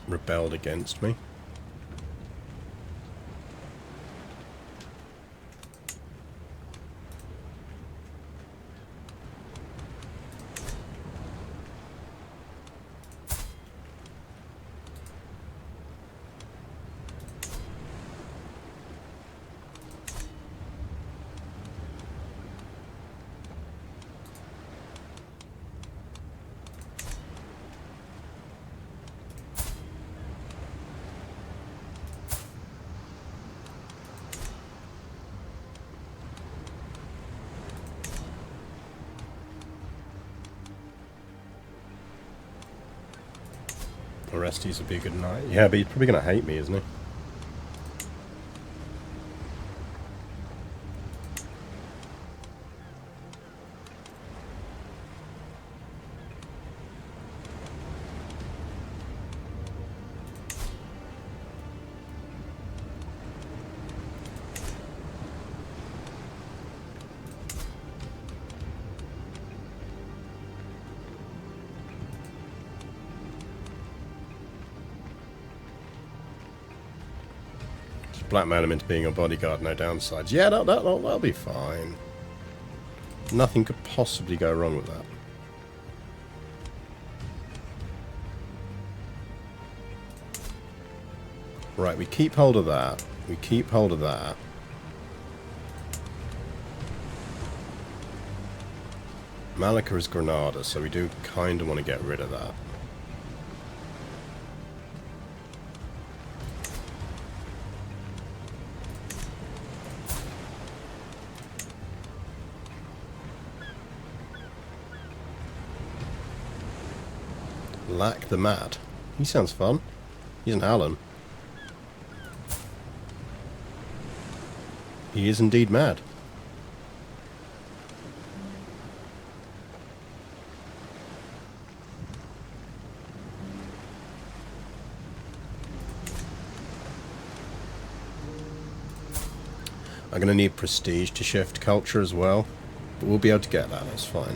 rebelled against me. Orestes would be a good knight. Yeah, but he's probably going to hate me, isn't he? blackmail him into being a bodyguard, no downsides. Yeah, that'll be fine. Nothing could possibly go wrong with that. Right, we keep hold of that. We keep hold of that. Malika is Granada, so we do kind of want to get rid of that. Lack the Mad. He sounds fun. He's an Alan. He is indeed mad. I'm going to need prestige to shift culture as well, but we'll be able to get that, that's fine.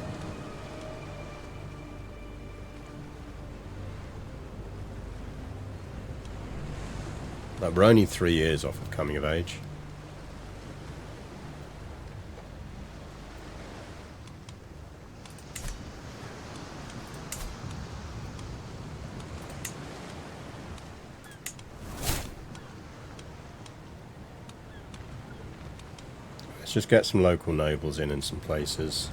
Like, we're only 3 years off of coming of age. Let's just get some local nobles in some places.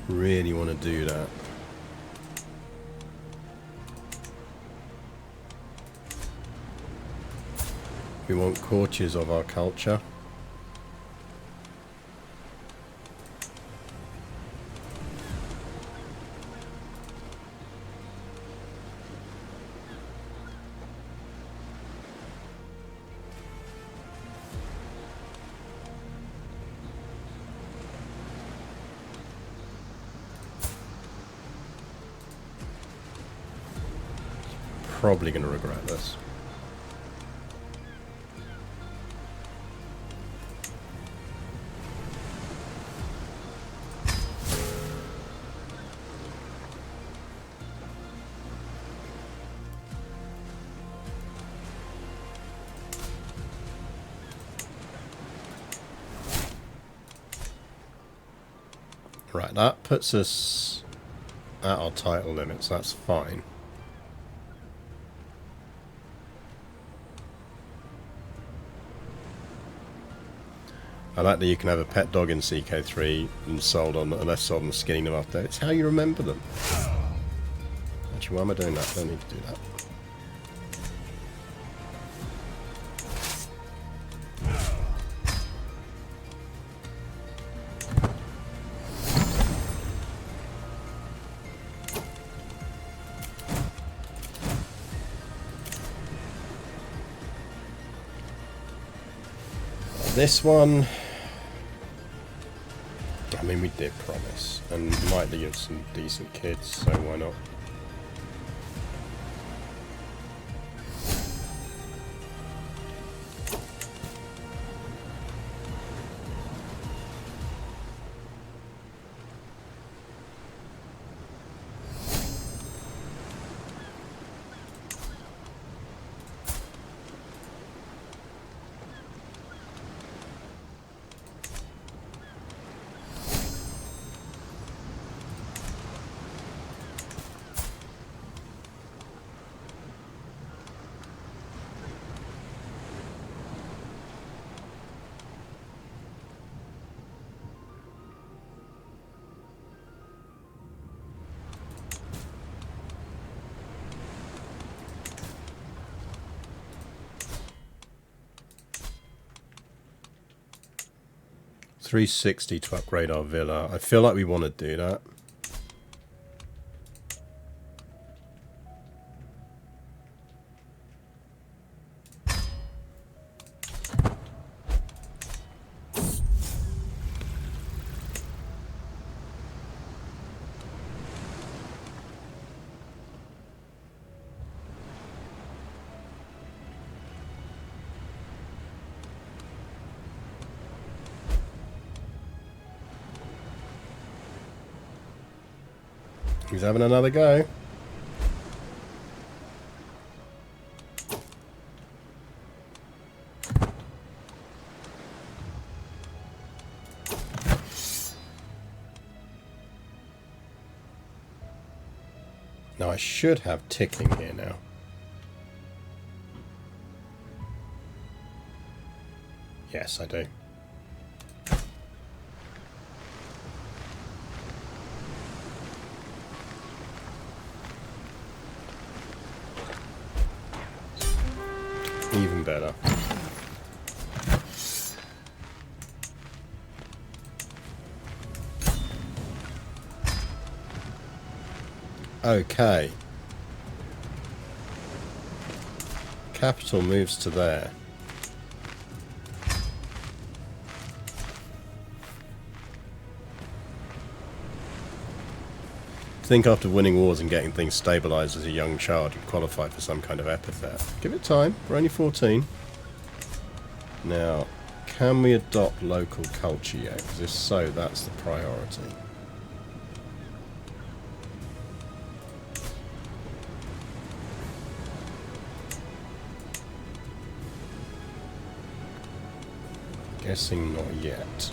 Really want to do that. We want courtiers of our culture. Probably going to regret this. Right, that puts us at our title limits, that's fine. I like that you can have a pet dog in CK3 and sold on, unless sold on skinning them up there. It's how you remember them. Actually, why am I doing that? I don't need to do that. This one, I mean, we did promise, and might get some decent kids, so why not? $360 to upgrade our villa. I feel like we want to do that. He's having another go. Now I should have ticking here now. Yes, I do. Even better. Okay. Capital moves to there. I think after winning wars and getting things stabilised as a young child, you qualify for some kind of epithet. Give it time. We're only 14. Now, can we adopt local culture yet? Because if so, that's the priority. Guessing not yet.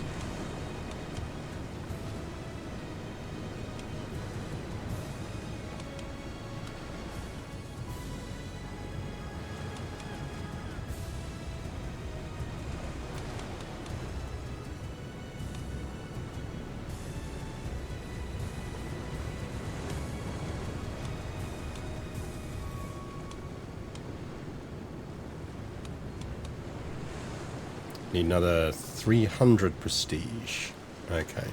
Need another 300 prestige. Okay.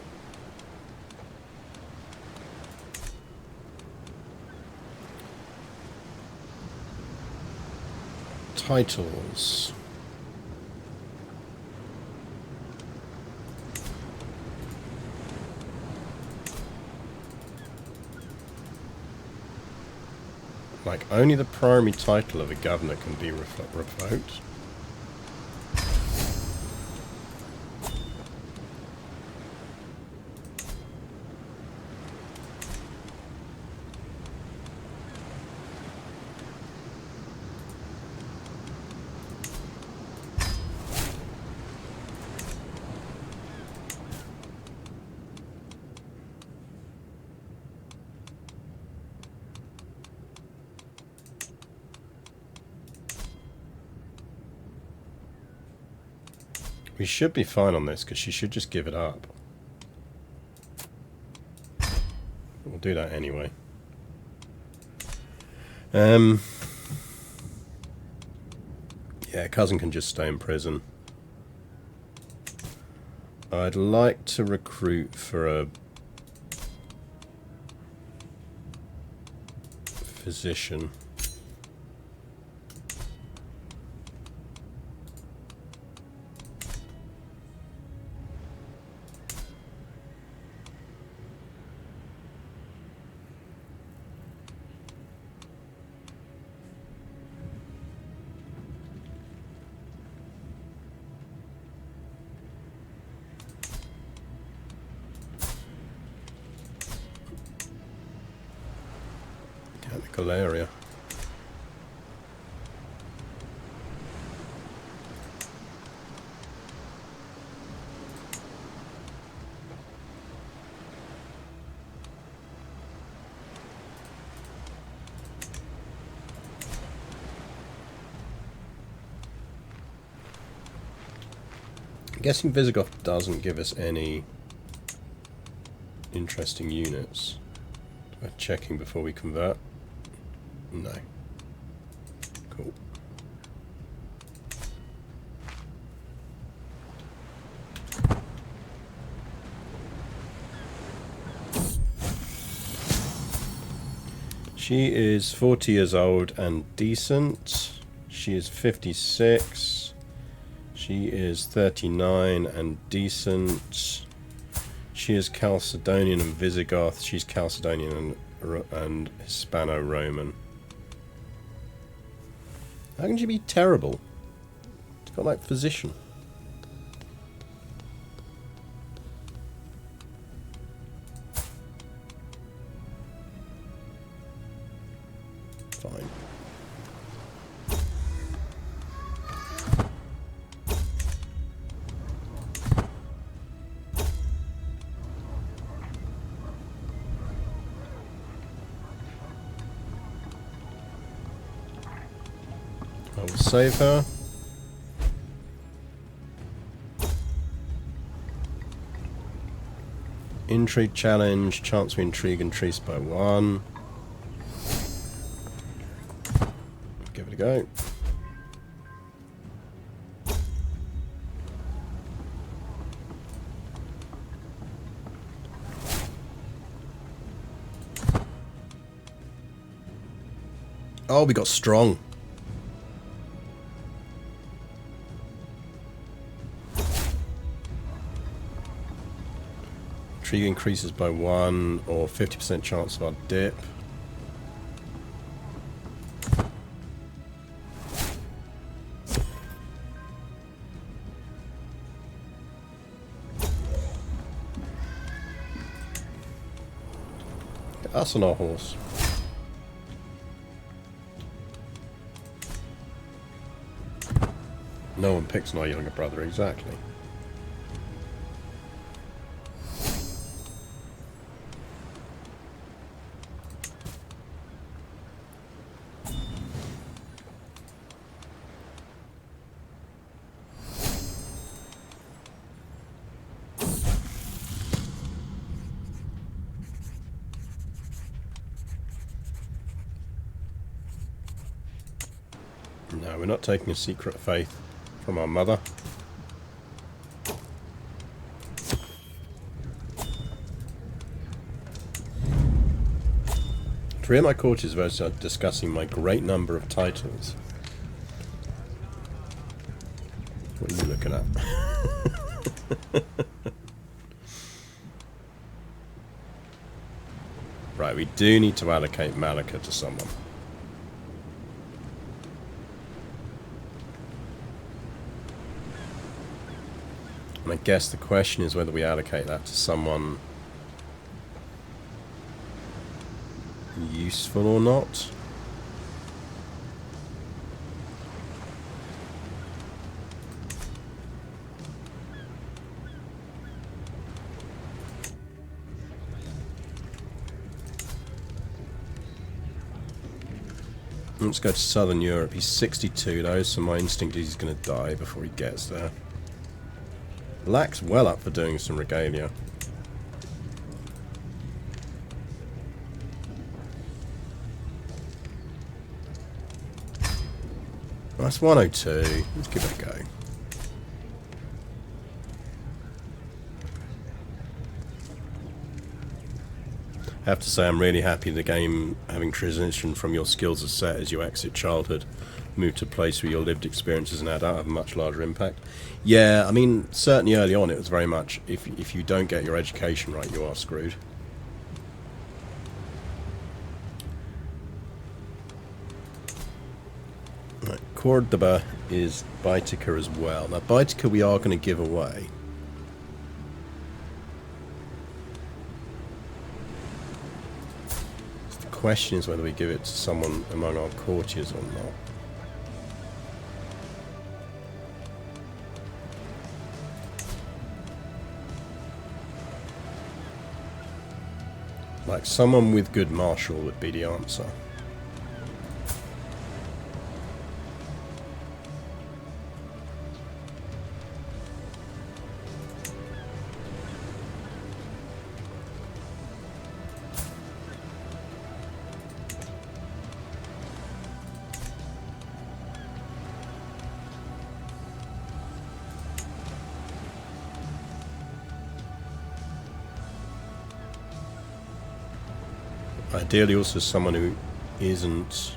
Titles. Like, only the primary title of a governor can be revoked. We should be fine on this, because she should just give it up. We'll do that anyway. Yeah, cousin can just stay in prison. I'd like to recruit for a physician. Area. I'm guessing Visigoth doesn't give us any interesting units. We're checking before we convert. No. Cool. She is 40 years old and decent. She is 56. She is 39 and decent. She is Chalcedonian and Visigoth. She's Chalcedonian and Hispano-Roman. How can she be terrible? It's got like physician. save her. Intrigue challenge, chance we intrigue increase by 1. Give it a go. Oh, we got strong. Intrigue increases by 1 or 50% chance of our dip. Get us on our horse. No one picks my younger brother, exactly. No, we're not taking a secret faith from our mother. 3 of my courtiers votes are discussing my great number of titles. What are you looking at? Right, we do need to allocate Malika to someone. And I guess the question is whether we allocate that to someone useful or not. Let's go to Southern Europe. He's 62 though, so my instinct is he's going to die before he gets there. Lack's well up for doing some regalia. That's 102. Let's give it a go. I have to say I'm really happy the game having transitioned from your skills as set as you exit childhood, move to a place where your lived experience as an adult have a much larger impact. Yeah, I mean, certainly early on it was very much, if you don't get your education right, you are screwed. Right, Cordoba is Baetica as well. Now Baetica we are going to give away. The question is whether we give it to someone among our courtiers or not. Like someone with good martial would be the answer. Ideally also someone who isn't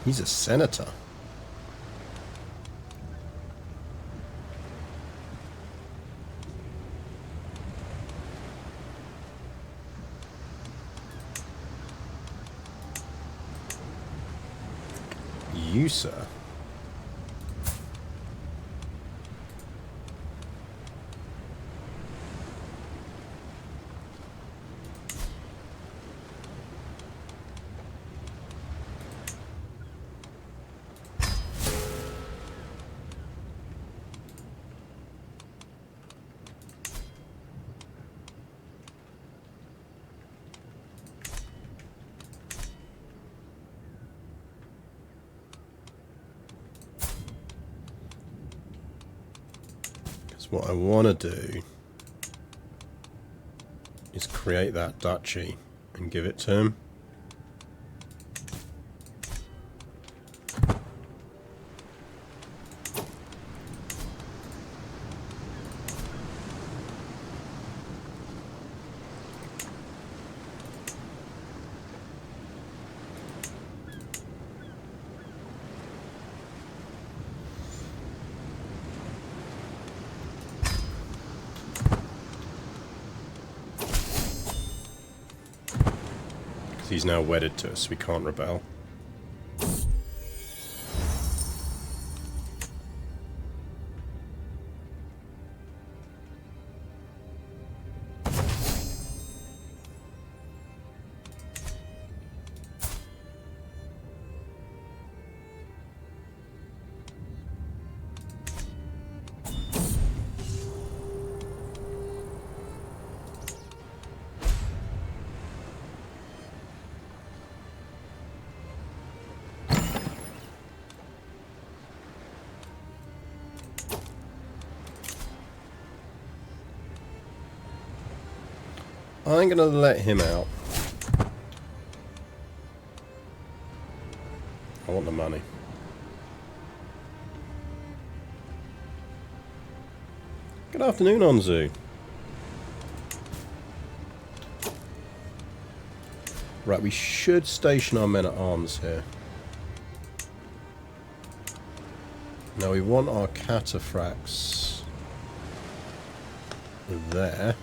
he's a senator. You, sir. what I want to do is create that duchy and give it to him. He's now wedded to us, we can't rebel. I'm going to let him out. I want the money. Good afternoon, Onzu. Right, we should station our men at arms here. Now we want our cataphracts there.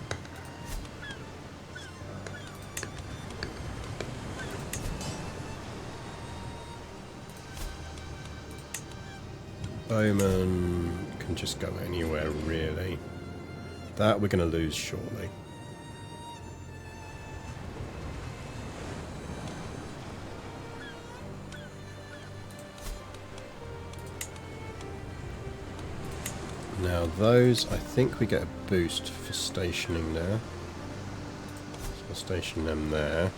Bowman can just go anywhere, really. That we're going to lose shortly. Now those, I think we get a boost for stationing there. So we'll station them there.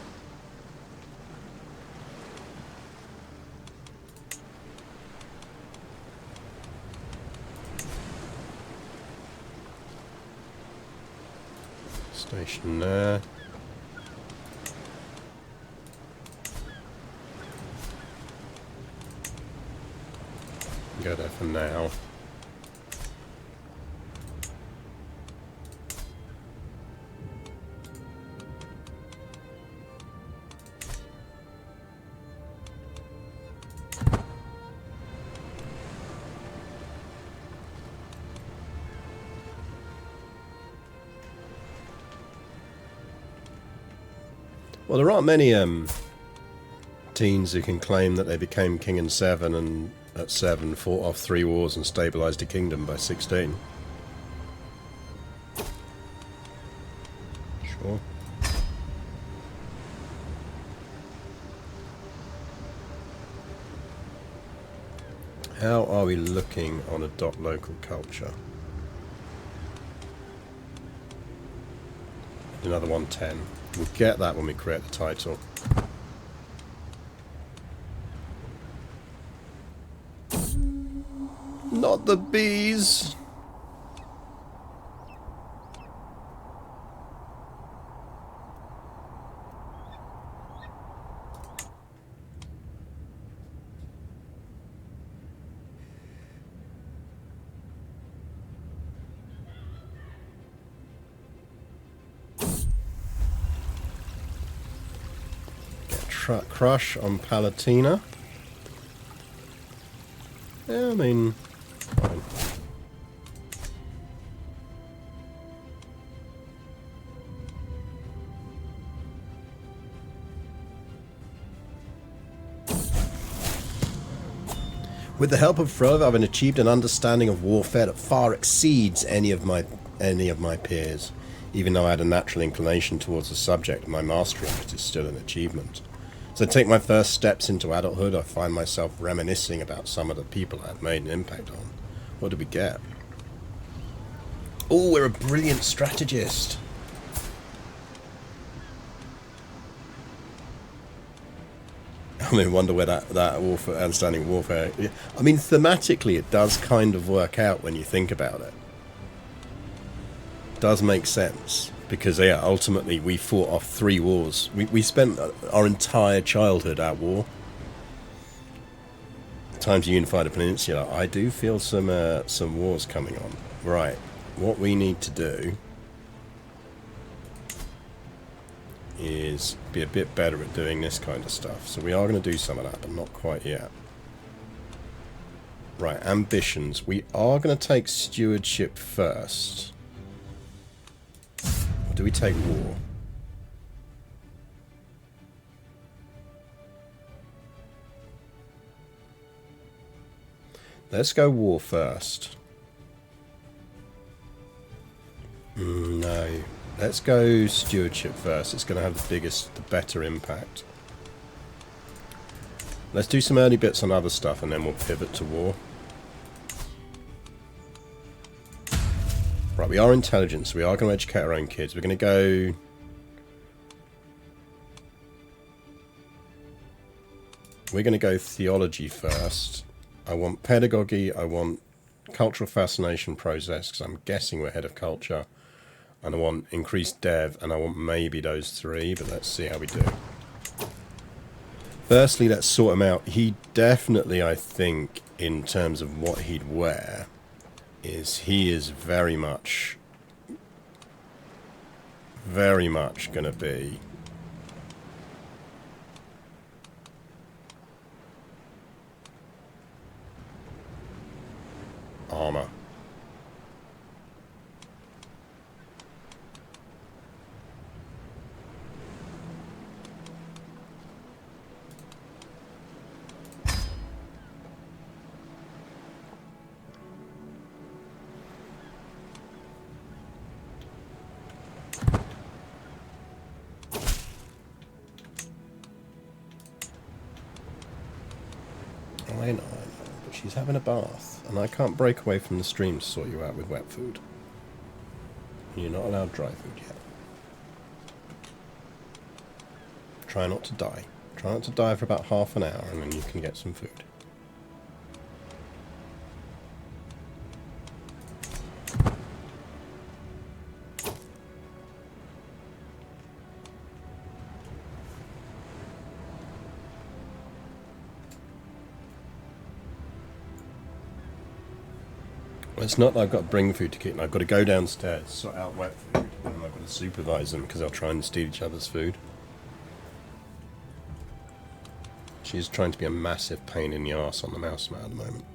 Station there. Go there for now. Well, there aren't many teens who can claim that they became king in 7 and at 7 fought off 3 wars and stabilised a kingdom by 16. Sure. How are we looking on a local culture? Another 110. We'll get that when we create the title. Not the bees! Crush on Palatina. Yeah, I mean, fine. With the help of Frove, I've achieved an understanding of warfare that far exceeds any of my peers. Even though I had a natural inclination towards the subject, my mastery of it is still an achievement. As I take my first steps into adulthood, I find myself reminiscing about some of the people I had made an impact on. What did we get? Oh, we're a brilliant strategist. I mean, wonder where that warfare, understanding warfare... I mean, thematically, it does kind of work out when you think about it. does make sense. Because, yeah, ultimately we fought off 3 wars. We spent our entire childhood at war. Time to unify the peninsula. I do feel some wars coming on. Right, what we need to do is be a bit better at doing this kind of stuff. So we are going to do some of that, but not quite yet. Right, ambitions. We are going to take stewardship first. Or do we take war? Let's go war first. No. Let's go stewardship first. It's going to have the better impact. Let's do some early bits on other stuff and then we'll pivot to war. Right, we are intelligent, so we are going to educate our own kids. We're going to go... We're going to go theology first. I want pedagogy, I want cultural fascination process, because I'm guessing we're ahead of culture. And I want increased dev, and I want maybe those 3, but let's see how we do. Firstly, let's sort him out. He definitely, I think, in terms of what he'd wear, he is very much going to be armor. I know, but she's having a bath, and I can't break away from the stream to sort you out with wet food. You're not allowed dry food yet. Try not to die. Try not to die for about half an hour, and then you can get some food. It's not that I've got to bring food to keep. I've got to go downstairs, sort out wet food, and then I've got to supervise them because they'll try and steal each other's food. She's trying to be a massive pain in the arse on the mouse mat at the moment.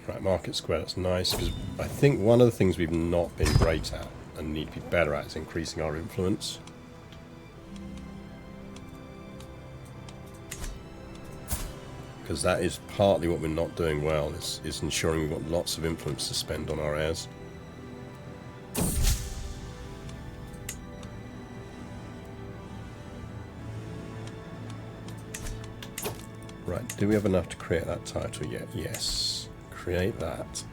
Right, Market Square, that's nice, because I think one of the things we've not been great at and need to be better at is increasing our influence. Because that is partly what we're not doing well, is ensuring we've got lots of influence to spend on our heirs. Right, do we have enough to create that title yet? Yes. Create that.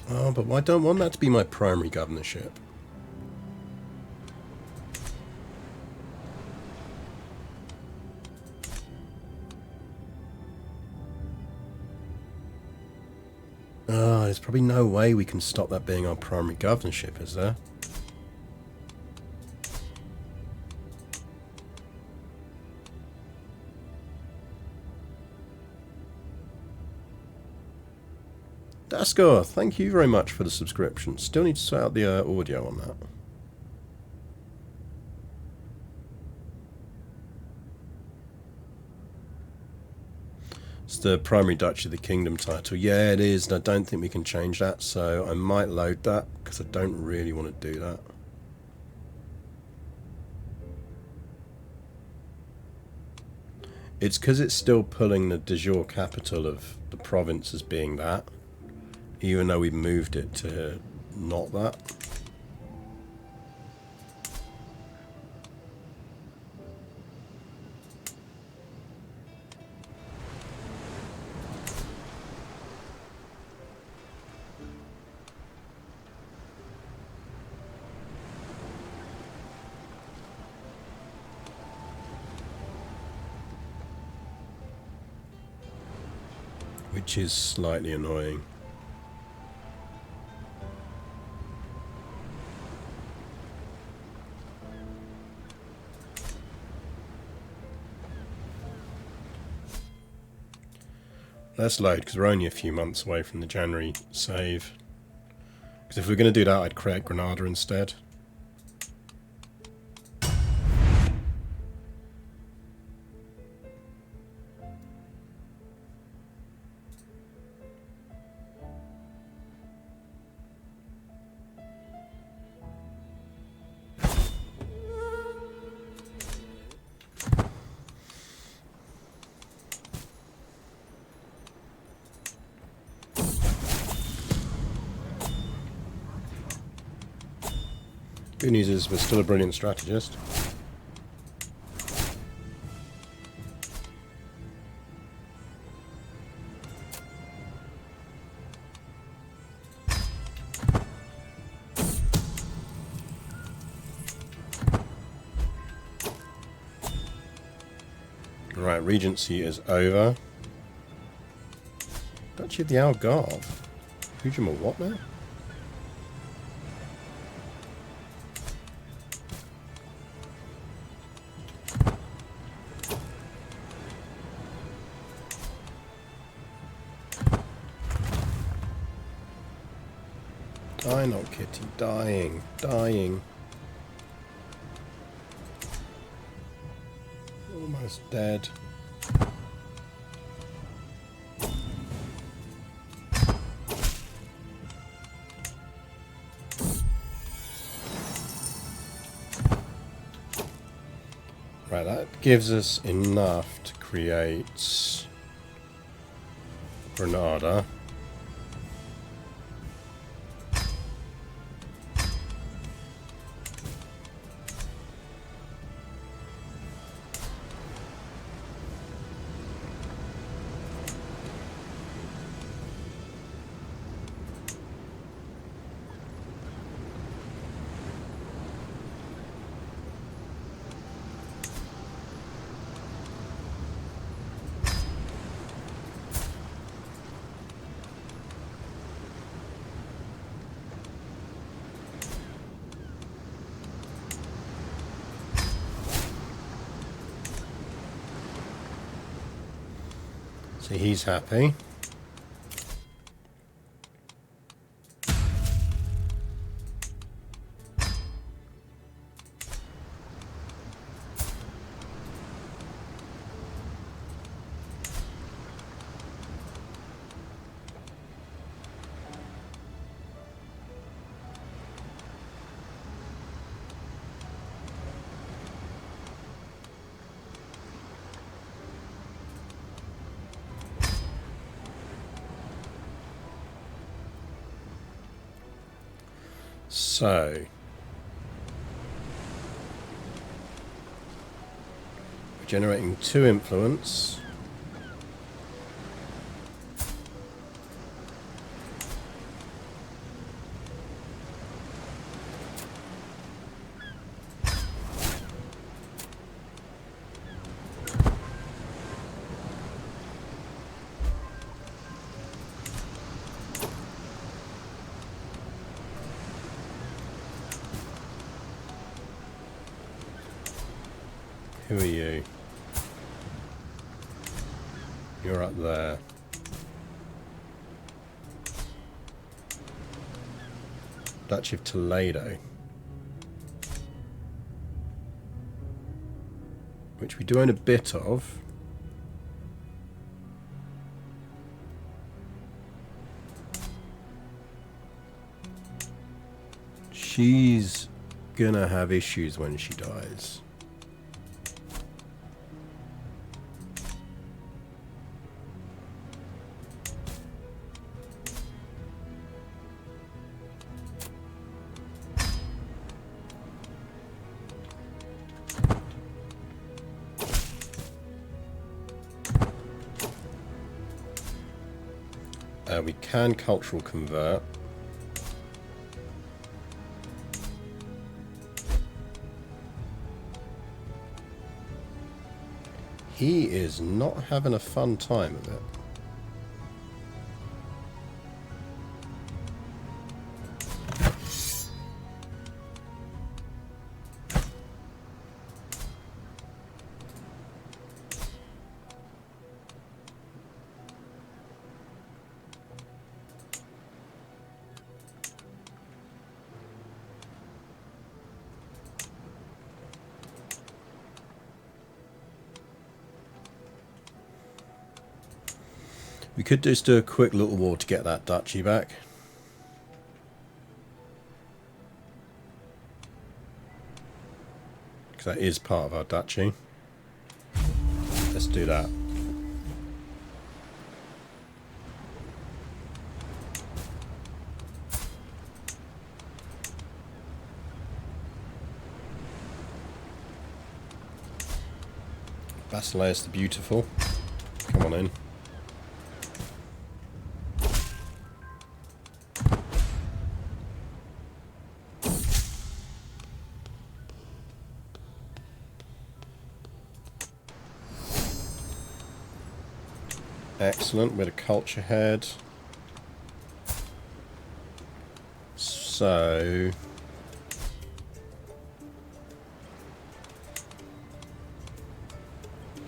Oh, but I don't want that to be my primary governorship. There's probably no way we can stop that being our primary governorship, is there? Daskor, thank you very much for the subscription. Still need to sort out the audio on that. It's the primary Duchy of the Kingdom title. Yeah, it is, and I don't think we can change that, so I might load that, because I don't really want to do that. It's because it's still pulling the de jure capital of the province as being that, even though we've moved it to not that. Which is slightly annoying. Let's load, because we're only a few months away from the January save. Because if we're going to do that, I'd create Granada instead. Good news is we're still a brilliant strategist. Right, Regency is over. Duchy of the Algarve. Hujum or what now? Die not, Kitty. Dying. Dying. Almost dead. Right, that gives us enough to create Granada. So he's happy. So, we're generating 2 influence. Who are you? You're up there. Duchy of Toledo. Which we do own a bit of. She's gonna have issues when she dies. We can cultural convert. He is not having a fun time of it. We could just do a quick little war to get that duchy back. Because that is part of our duchy. Let's do that. Basileus the Beautiful. Come on in. Excellent, with a culture head. So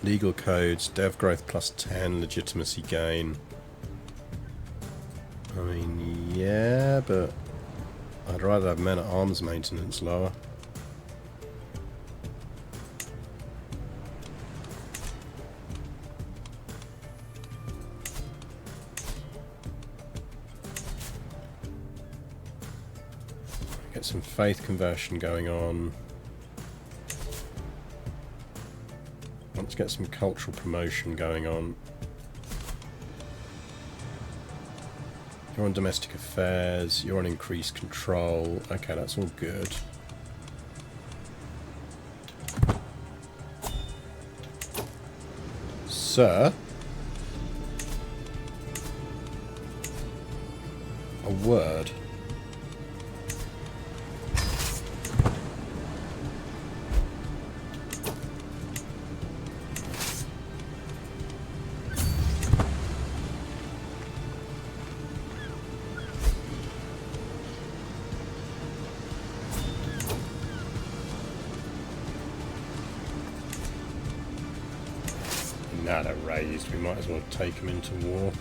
legal codes, dev growth plus 10, legitimacy gain. I mean, yeah, but I'd rather have men at arms maintenance lower. Get some faith conversion going on. Let's get some cultural promotion going on. You're on domestic affairs, you're on increased control. Okay, that's all good. Sir? A word. Now they're raised, we might as well take them into war.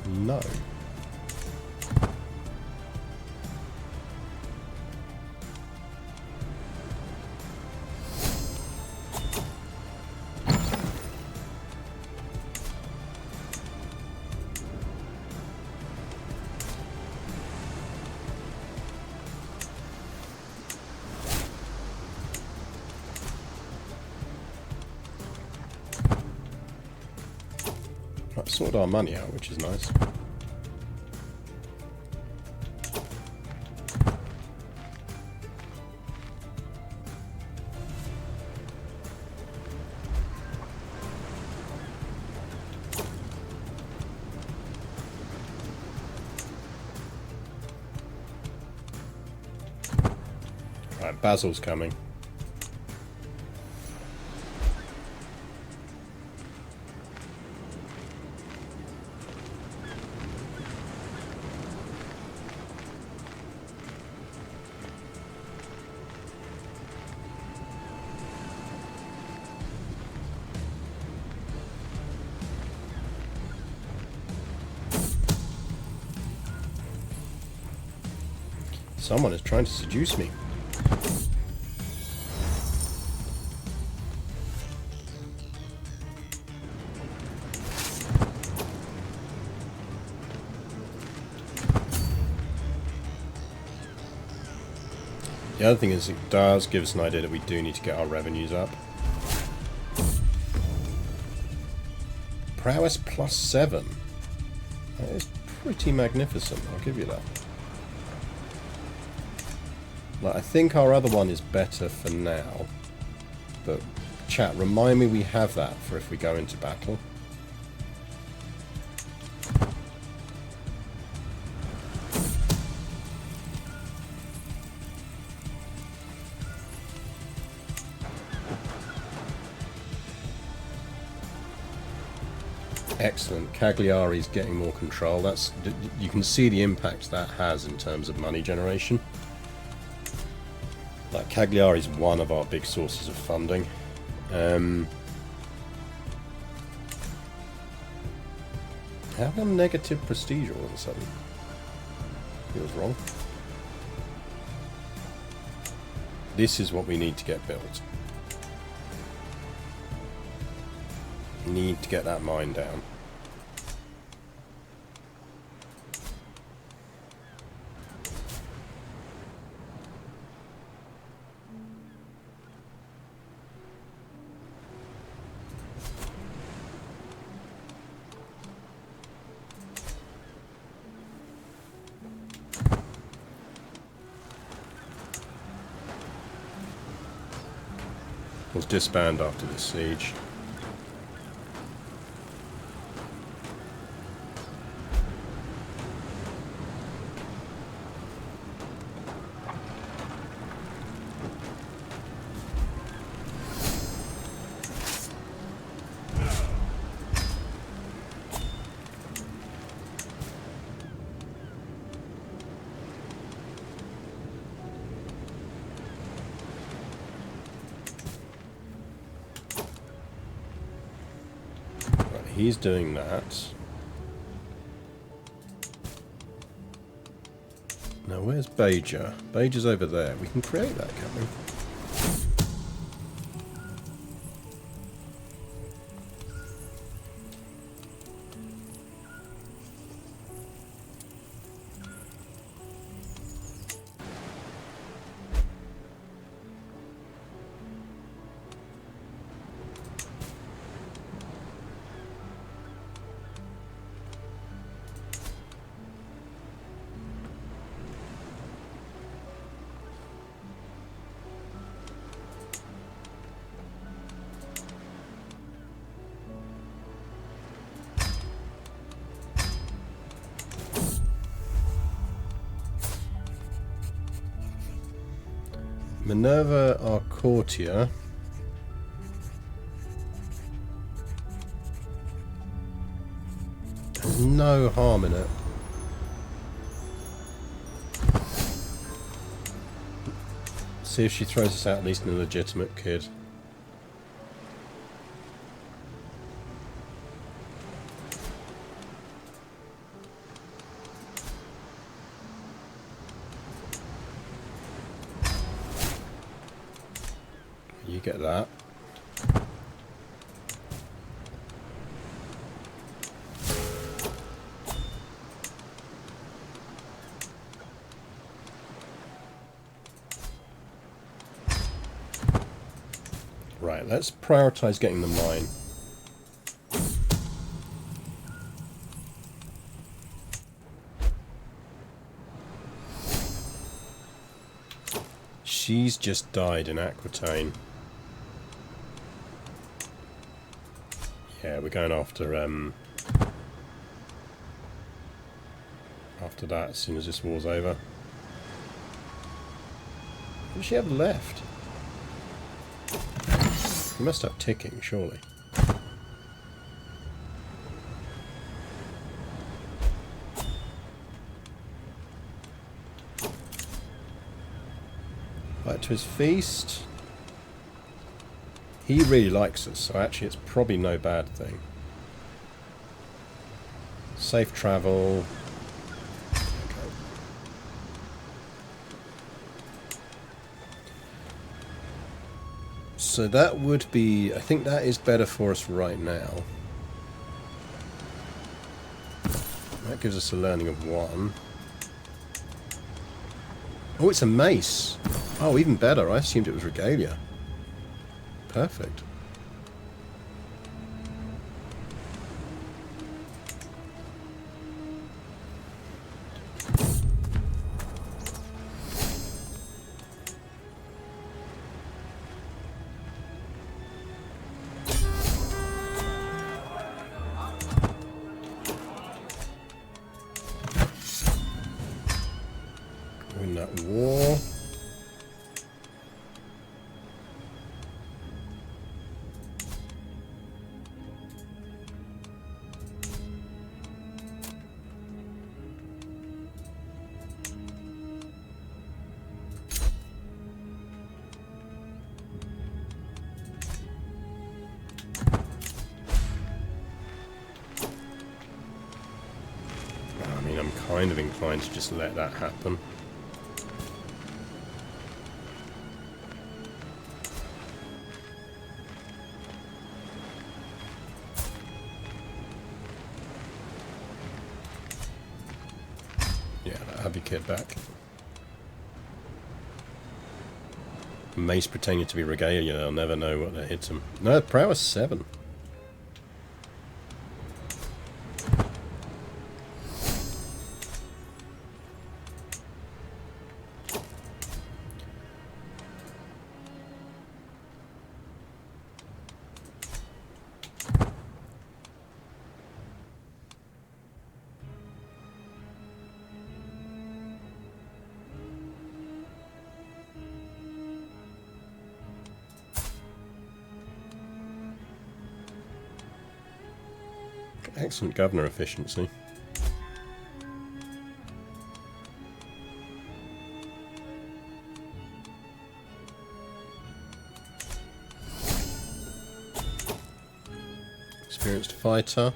No. Right, sorted our money out, which is nice. Right, Basil's coming. Someone is trying to seduce me. The other thing is, it does give us an idea that we do need to get our revenues up. Prowess plus 7. That is pretty magnificent, I'll give you that. Like, I think our other one is better for now. But, chat, remind me we have that for if we go into battle. Excellent. Cagliari's getting more control. That's, you can see the impact that has in terms of money generation. Like, Cagliari's one of our big sources of funding. How come negative prestige all of a sudden? Feels wrong. This is what we need to get built. Need to get that mine down. We'll disband after this siege. He's doing that. Now, where's Baetica? Baetic's over there. We can create that, can't we? Minerva, our courtier. There's no harm in it. See if she throws us out at least in a legitimate kid. You get that. Right, let's prioritize getting the mine. She's just died in Aquitaine. Yeah, we're going after that as soon as this war's over. What does she have left? We must have ticking, surely. Back to his feast. He really likes us, so actually it's probably no bad thing. Safe travel. Okay. So that would be... I think that is better for us right now. That gives us a learning of 1. Oh, it's a mace. Oh, even better. I assumed it was regalia. Perfect. win that war. I'm kind of inclined to just let that happen. Yeah, that heavy kit back. Mace pretending to be regalia, they'll never know what that hits them. No, prowess 7. Excellent governor efficiency. Experienced fighter.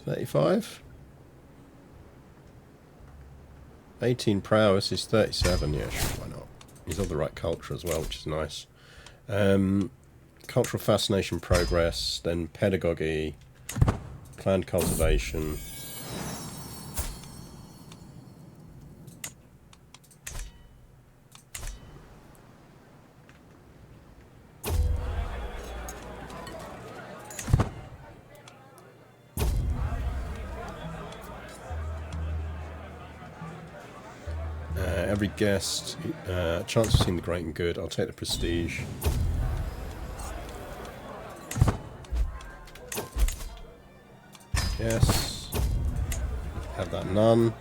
35. 18 prowess is 37. Yeah, sure, why not? He's of the right culture as well, which is nice. Cultural fascination, progress, then pedagogy, clan cultivation. Every guest, chance of seeing the great and good. I'll take the prestige. Yes. Have that none.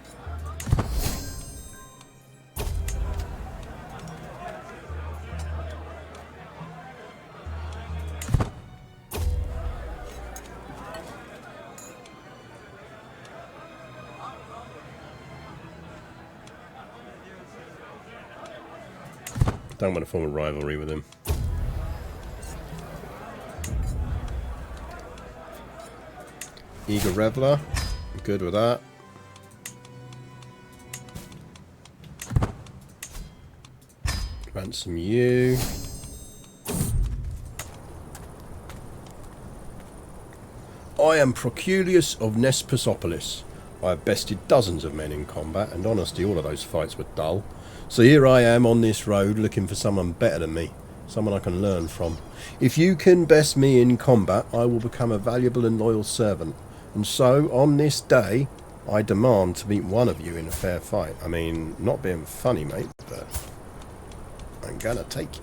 Don't want to form a rivalry with him. Eager Reveler, I'm good with that. Ransom you. I am Proculius of Nesposopolis. I have bested dozens of men in combat, and honestly, all of those fights were dull. So here I am on this road looking for someone better than me, someone I can learn from. If you can best me in combat, I will become a valuable and loyal servant. And so, on this day, I demand to meet one of you in a fair fight. I mean, not being funny, mate, but I'm gonna take you.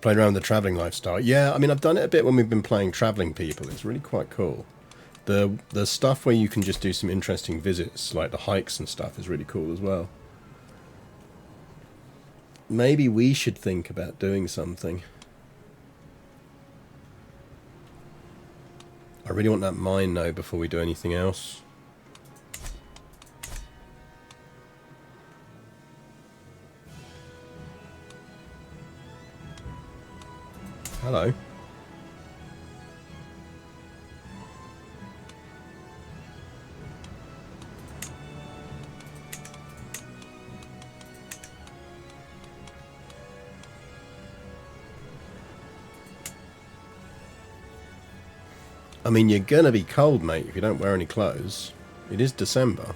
Playing around with the travelling lifestyle. Yeah, I mean, I've done it a bit when we've been playing travelling people. It's really quite cool. The stuff where you can just do some interesting visits, like the hikes and stuff, is really cool as well. Maybe we should think about doing something. I really want that mine, though, before we do anything else. Hello. I mean, you're gonna be cold, mate, if you don't wear any clothes. It is December.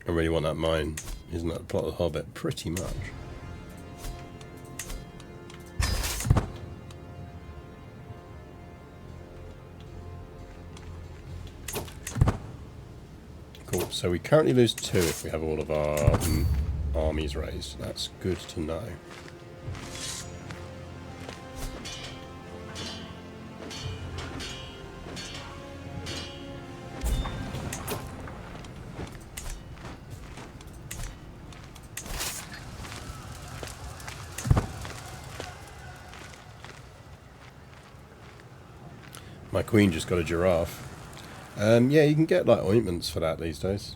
I really want that mine. Isn't that the plot of The Hobbit? Pretty much. Cool. So we currently lose 2 if we have all of our armies raised. That's good to know. My queen just got a giraffe. Yeah, you can get like ointments for that these days.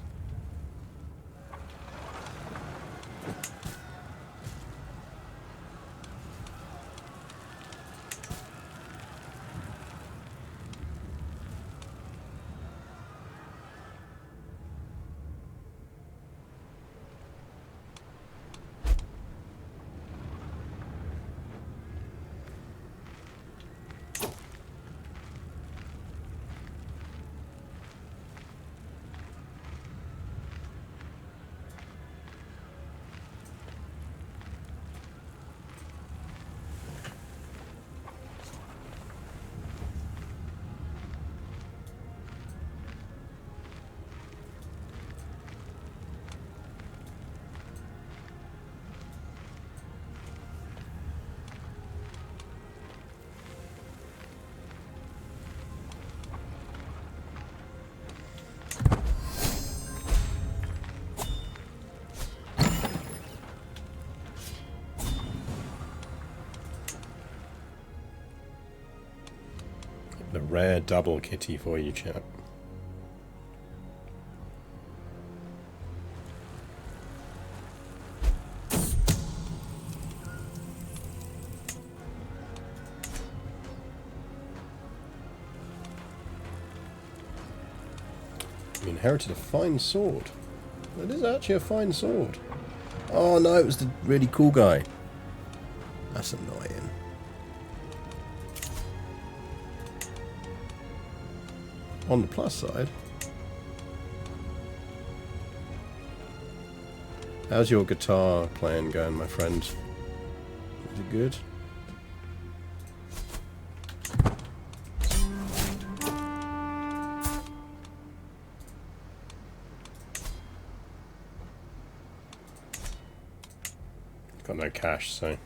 The rare double kitty for you, chap. You inherited a fine sword. It is actually a fine sword. Oh no, it was the really cool guy. That's annoying. On the plus side, how's your guitar playing going, my friend? Is it good? Got no cash, so.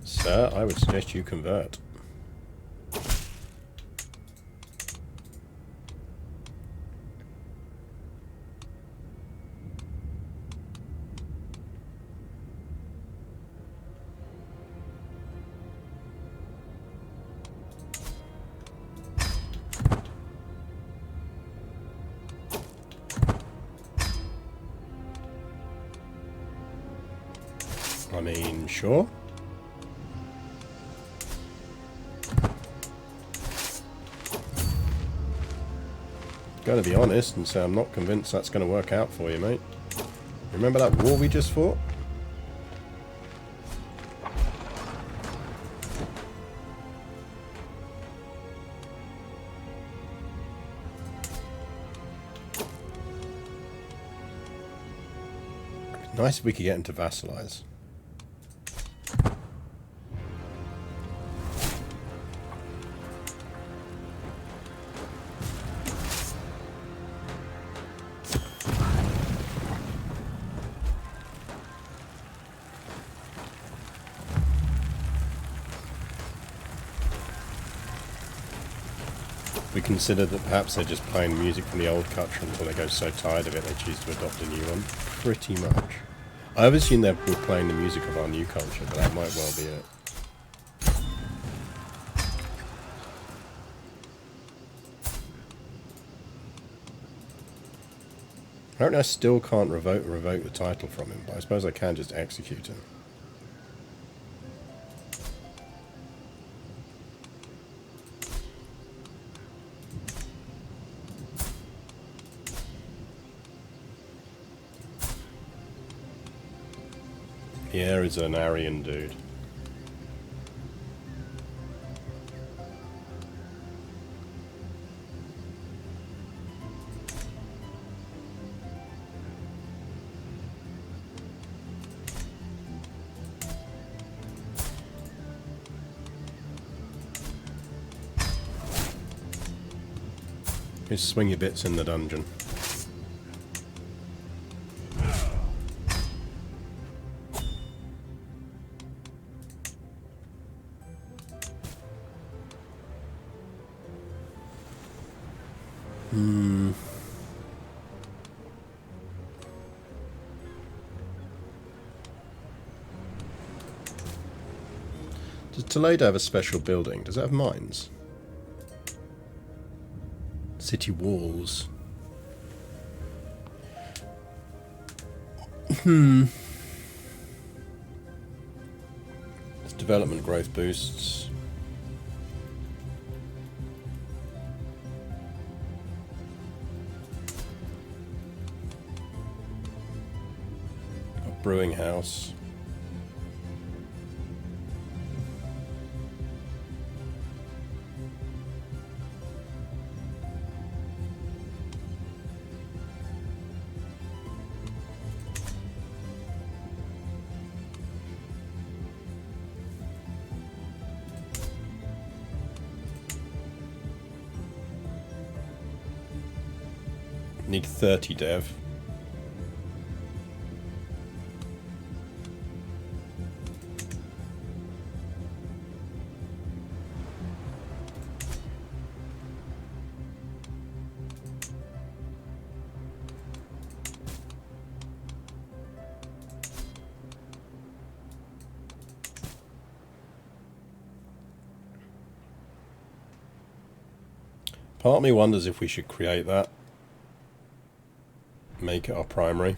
Sir, I would suggest you convert. I mean, sure. Going to be honest and say I'm not convinced that's going to work out for you, mate. Remember that war we just fought? Nice if we could get him to vassalize. We consider that perhaps they're just playing music from the old culture until they go so tired of it they choose to adopt a new one. Pretty much. I always assume they were playing the music of our new culture, but that might well be it. Apparently I still can't revoke the title from him, but I suppose I can just execute him. Pierre is an Aryan dude. Here's swing your bits in the dungeon. Does Toledo have a special building? Does it have mines? City walls. It's development growth boosts. Got brewing house. Need 30 dev. Part of me wonders if we should create that. Make it our primary.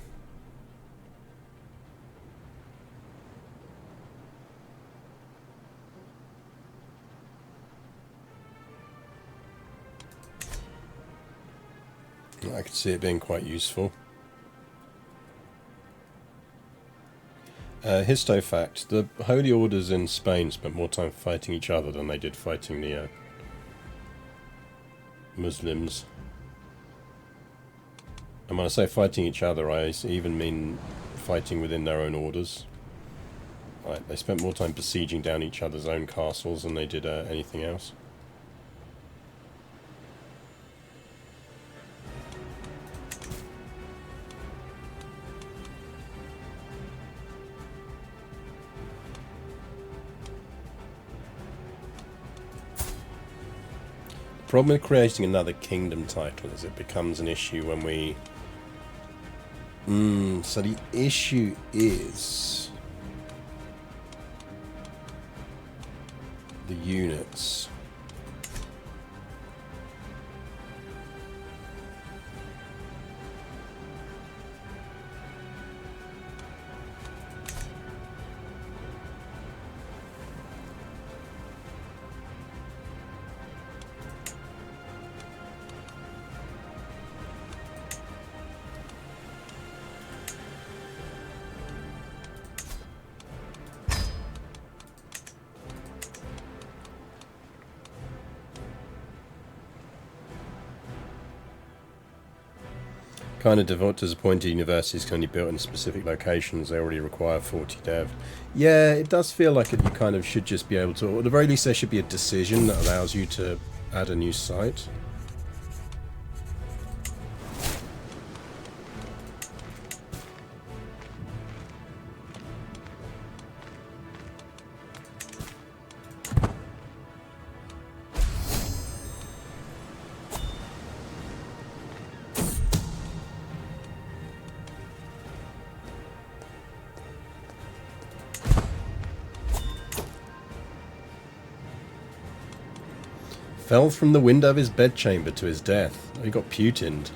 I could see it being quite useful. Histo fact, the Holy Orders in Spain spent more time fighting each other than they did fighting the Muslims. And when I say fighting each other, I even mean fighting within their own orders. Right, they spent more time besieging down each other's own castles than they did anything else. The problem with creating another kingdom title is it becomes an issue when we... so the issue is... the units. Kind of disappointed universities can only be built in specific locations. They already require 40 dev. Yeah, it does feel like you kind of should just be able to, or at the very least there should be a decision that allows you to add a new site. Fell from the window of his bedchamber to his death. He got putined.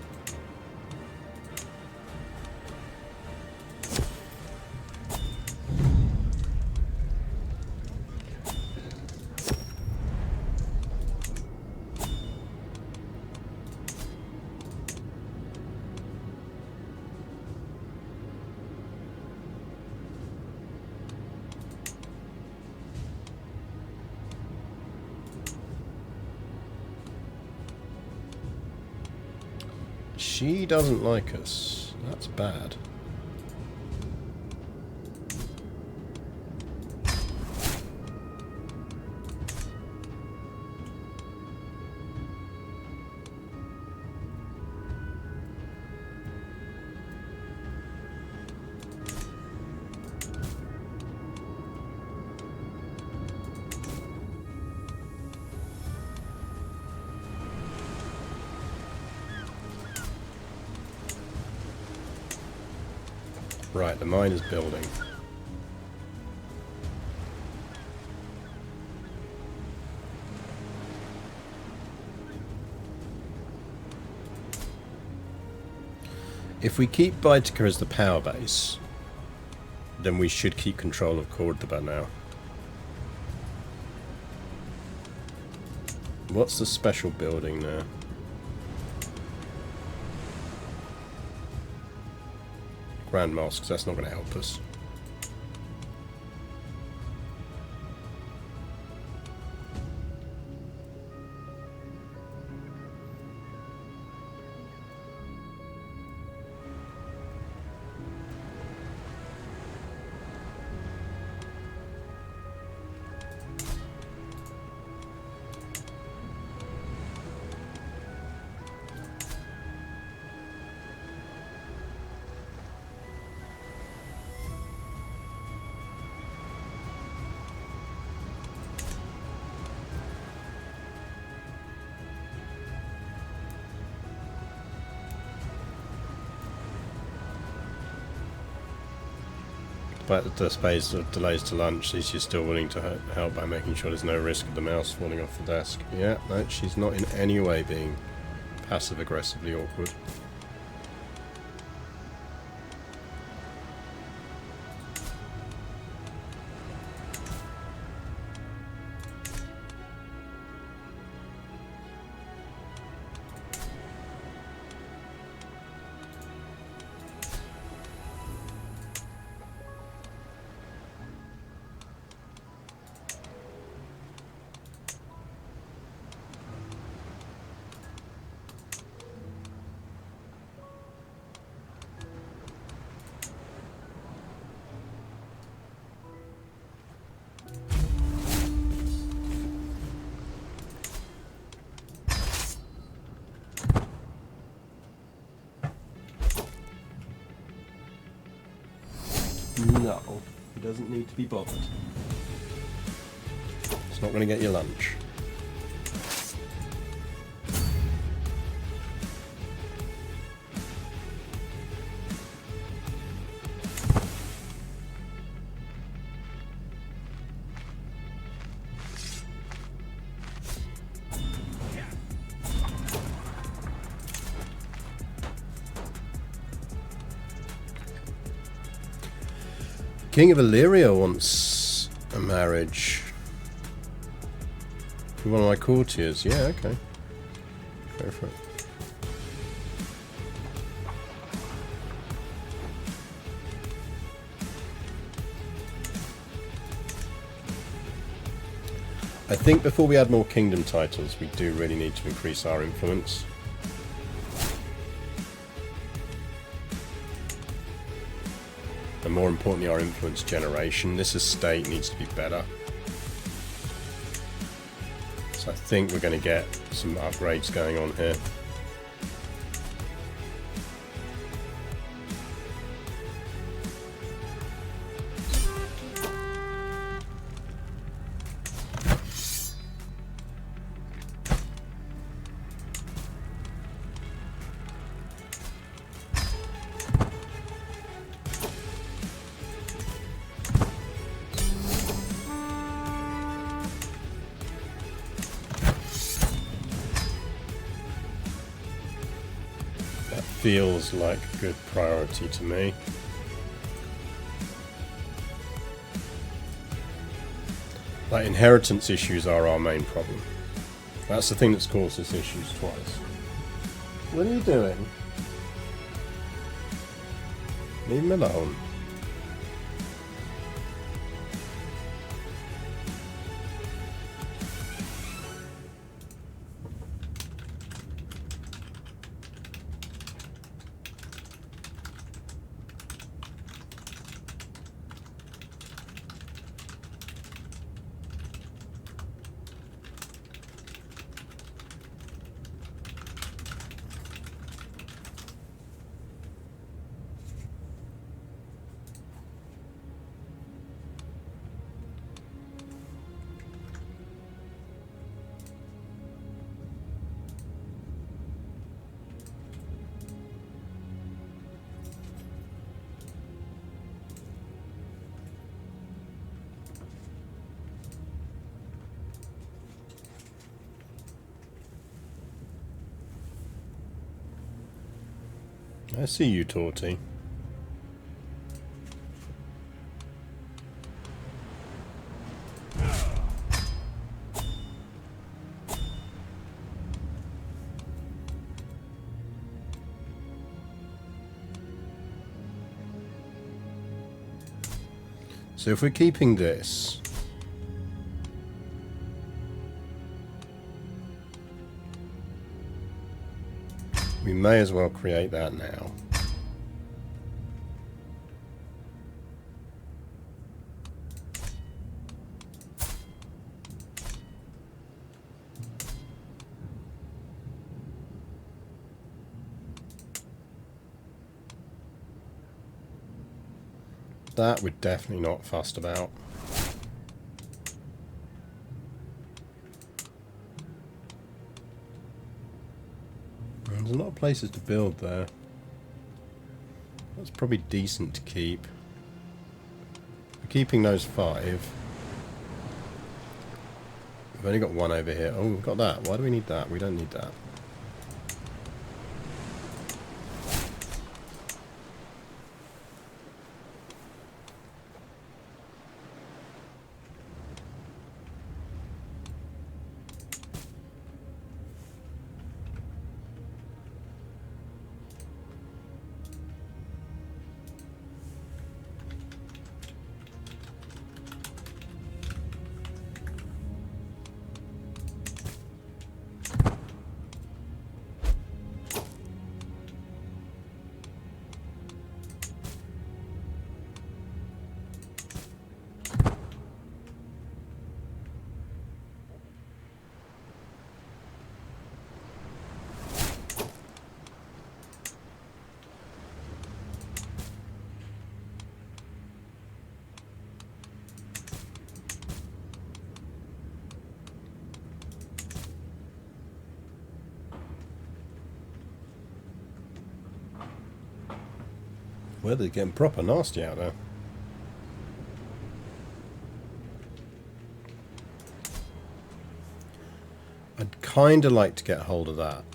She doesn't like us. That's bad. Right, the mine is building. If we keep Baetica as the power base, then we should keep control of Cordoba now. What's the special building now? Grand Mosques, that's not going to help us. But the space of delays to lunch, she's still willing to help by making sure there's no risk of the mouse falling off the desk. Yeah, no, she's not in any way being passive-aggressively awkward. No, he doesn't need to be bothered. It's not going to get you lunch. King of Illyria wants a marriage with one of my courtiers. Yeah, okay. Go for it. I think before we add more kingdom titles, we do really need to increase our influence. And more importantly, our influence generation. This estate needs to be better. So I think we're going to get some upgrades going on here. Feels like a good priority to me. Like, inheritance issues are our main problem. That's the thing that's caused us issues twice. What are you doing? Leave me alone. I see you, Torty. So if we're keeping this, we may as well create that now. That we're definitely not fussed about. There's a lot of places to build there. That's probably decent to keep. We're keeping those 5. We've only got 1 over here. Oh, we've got that. Why do we need that? We don't need that. Weather's getting proper nasty out there. I'd kind of like to get hold of that.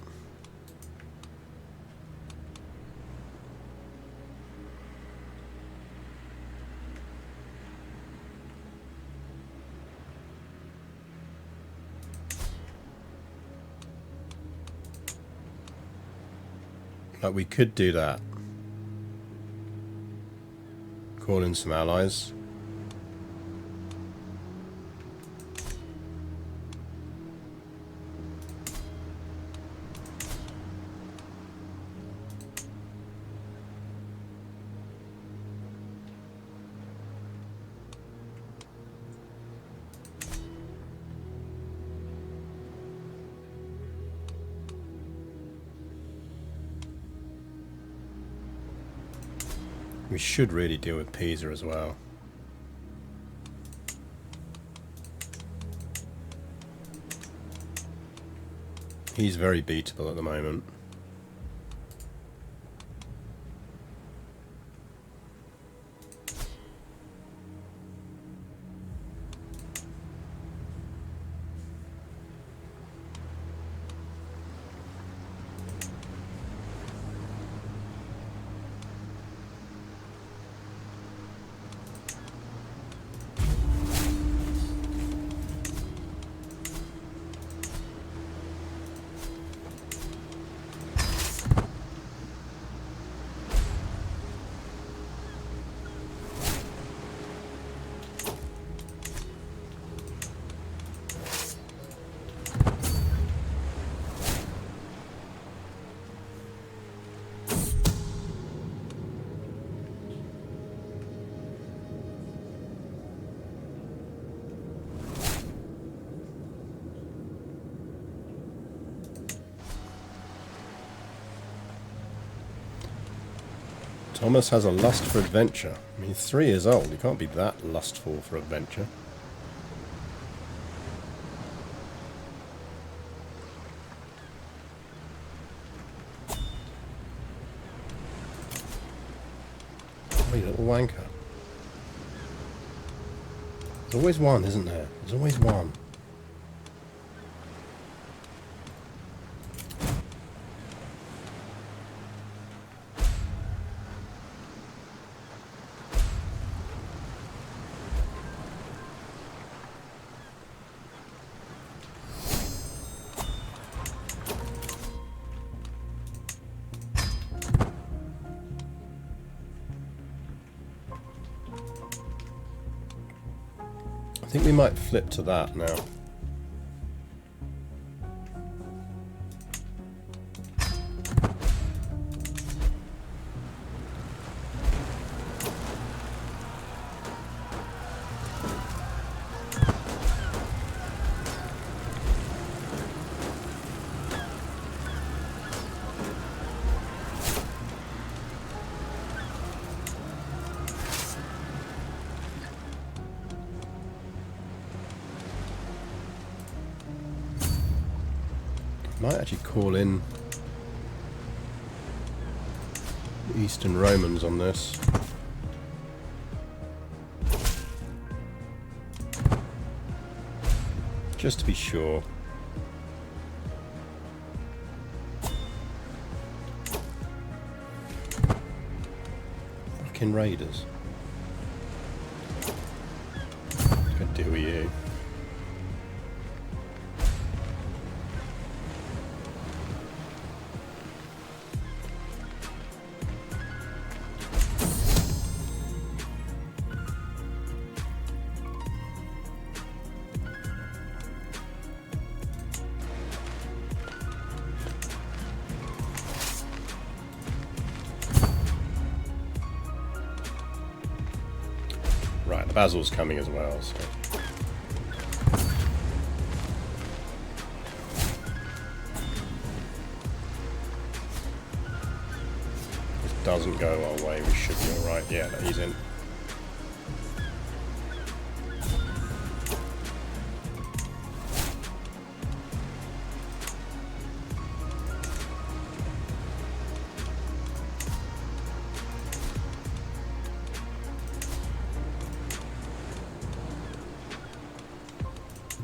Like we could do that. Call in some allies. We should really deal with Pisa as well. He's very beatable at the moment. Thomas has a lust for adventure. I mean, he's 3 years old. He can't be that lustful for adventure. Oh, you little wanker. There's always one, isn't there? There's always one. I think we might flip to that now. Might actually call in the Eastern Romans on this. Just to be sure. Fucking raiders. Let's go deal with you. Right, the basil's coming as well, so. If this doesn't go our way, we should be alright. Yeah, he's in.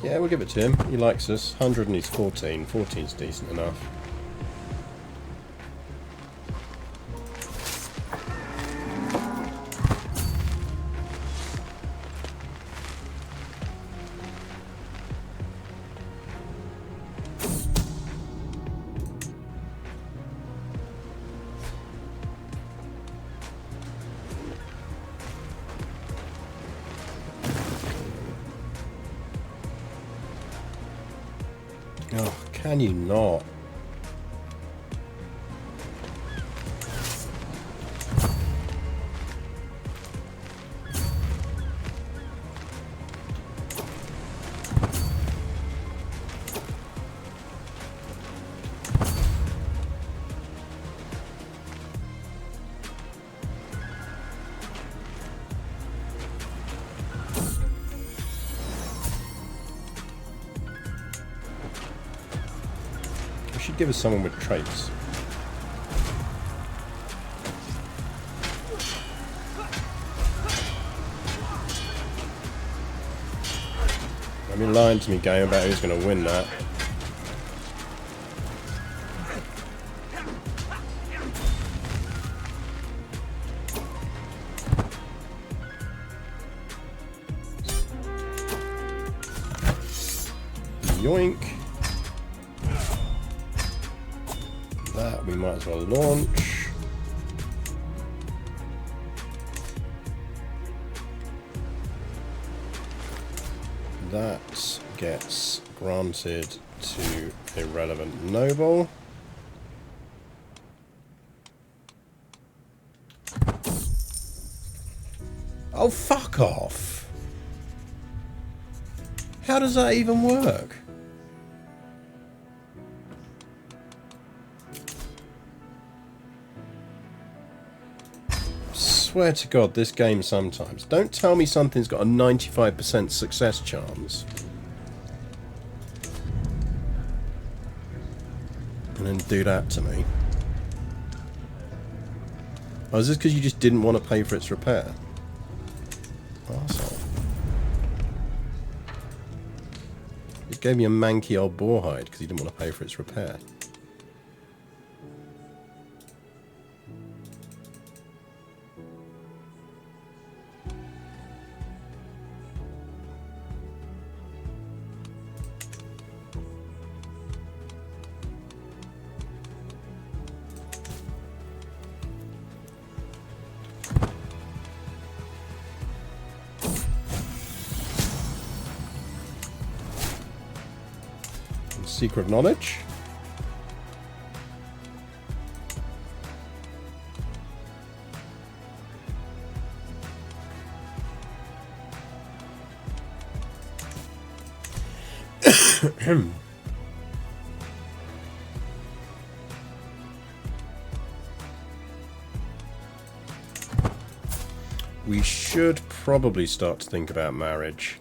Yeah, we'll give it to him. He likes us. 100 and he's 14. 14's decent enough. Oh, can you not? Should give us someone with traits. I've been lying to me, game, about who's going to win that. Yoink. That we might as well launch. That gets granted to irrelevant noble. Oh, fuck off. How does that even work? Swear to God, this game sometimes. Don't tell me something's got a 95% success chance. And then do that to me. Oh, is this because you just didn't want to pay for its repair? Arsehole. It gave me a manky old boar hide because he didn't want to pay for its repair. Secret knowledge. We should probably start to think about marriage.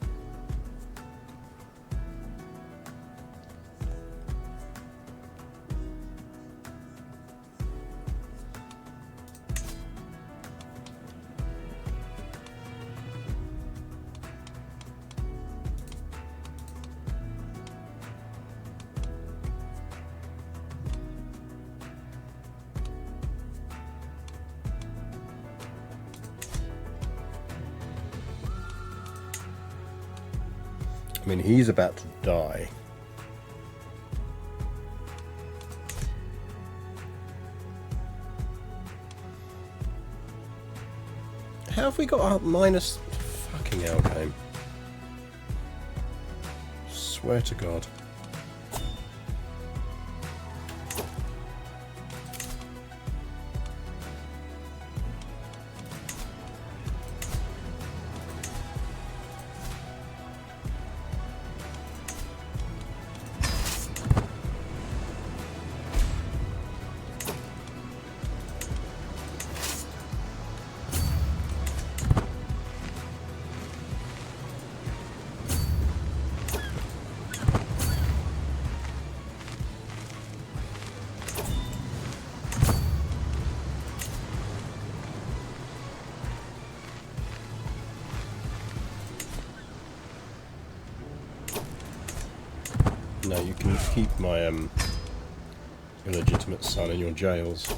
I mean, he's about to die. How have we got our minus fucking hell game? Swear to God. No, you can keep my illegitimate son in your jails.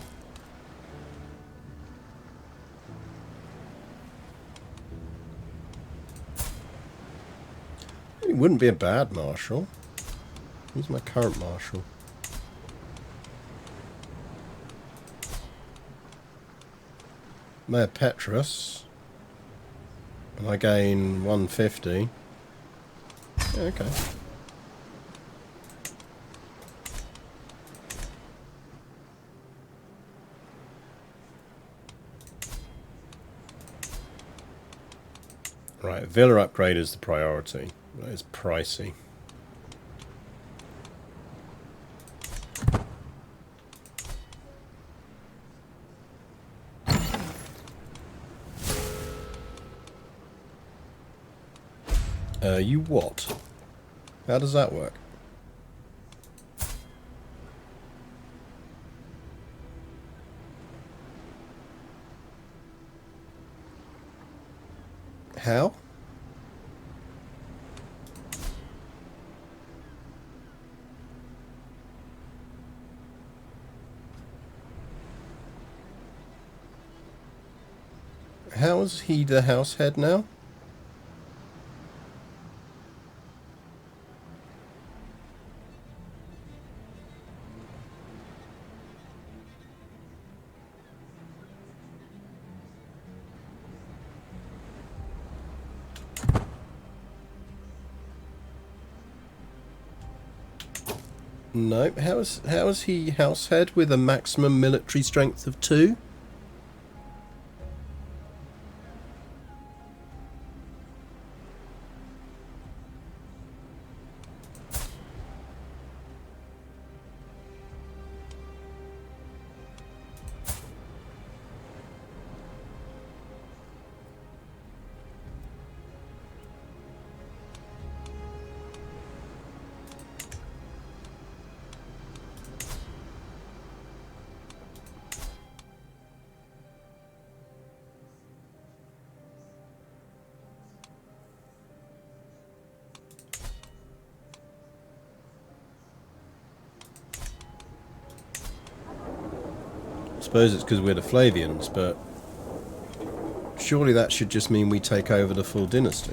He wouldn't be a bad marshal. He's my current marshal. Mayor Petrus. And I gain 150. Yeah, okay. Right, villa upgrade is the priority. That is pricey. You what? How does that work? How? How is he the house head now? No, how is he house head with a maximum military strength of 2? I suppose it's because we're the Flavians, but surely that should just mean we take over the full dynasty.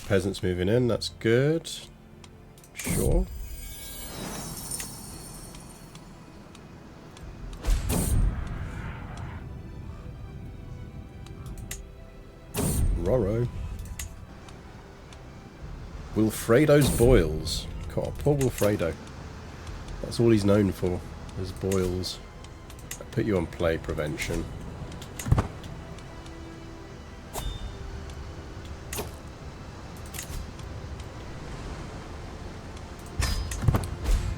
peasants moving in, that's good. Sure. Roro. Wilfredo's boils. God, poor Wilfredo. That's all he's known for, is boils. I put you on plague prevention.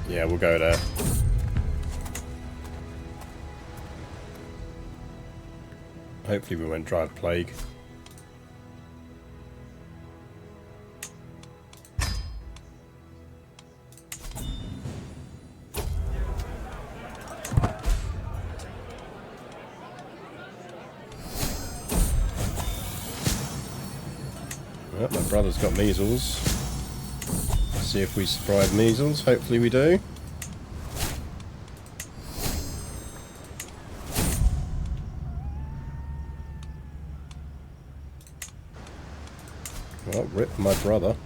Yeah, we'll go there. Hopefully we won't drive plague. Well, my brother's got measles. See if we survive measles. Hopefully we do. Well, rip my brother.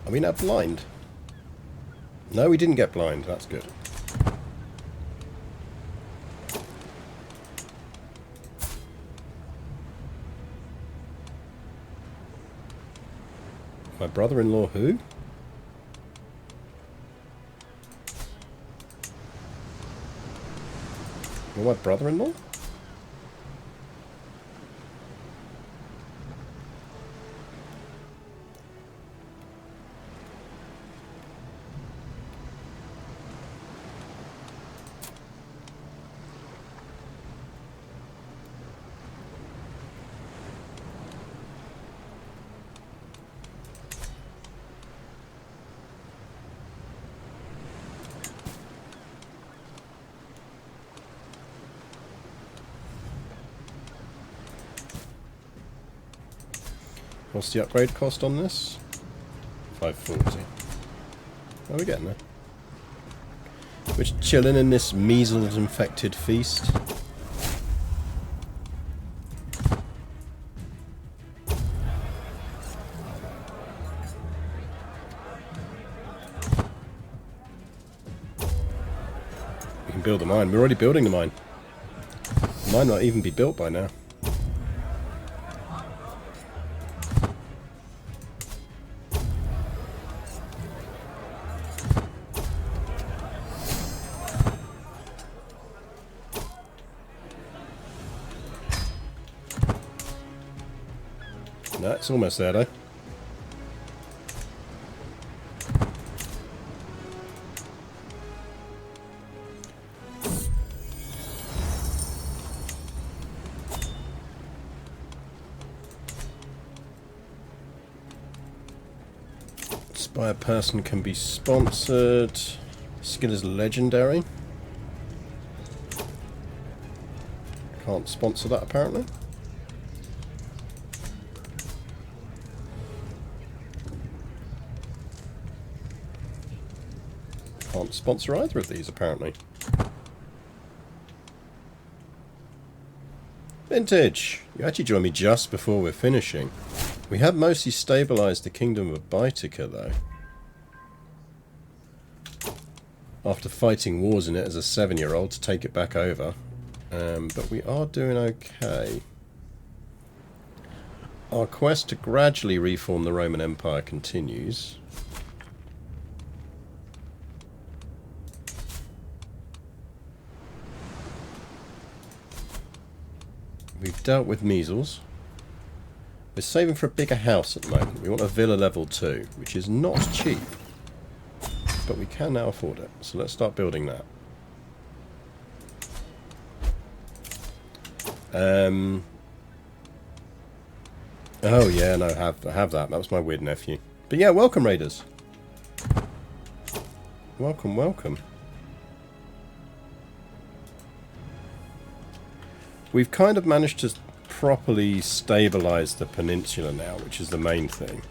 Are we now blind? No, we didn't get blind. That's good. My brother-in-law who? You're my brother-in-law? What's the upgrade cost on this? 540. Oh, we're getting there. We're just chilling in this measles-infected feast. We can build the mine. We're already building the mine. The mine might even be built by now. No, it's almost there though. By a person can be sponsored. Skill is legendary. Can't sponsor that apparently. Can't sponsor either of these apparently. Vintage! You actually joined me just before we're finishing. We have mostly stabilised the kingdom of Baetica though. After fighting wars in it as a 7-year-old to take it back over. But we are doing okay. Our quest to gradually reform the Roman Empire continues. We've dealt with measles. We're saving for a bigger house at the moment. We want a villa level 2, which is not cheap. But we can now afford it. So let's start building that. Oh yeah, no, I have that. That was my weird nephew. But yeah, welcome raiders. Welcome, welcome. We've kind of managed to properly stabilize the peninsula now, which is the main thing.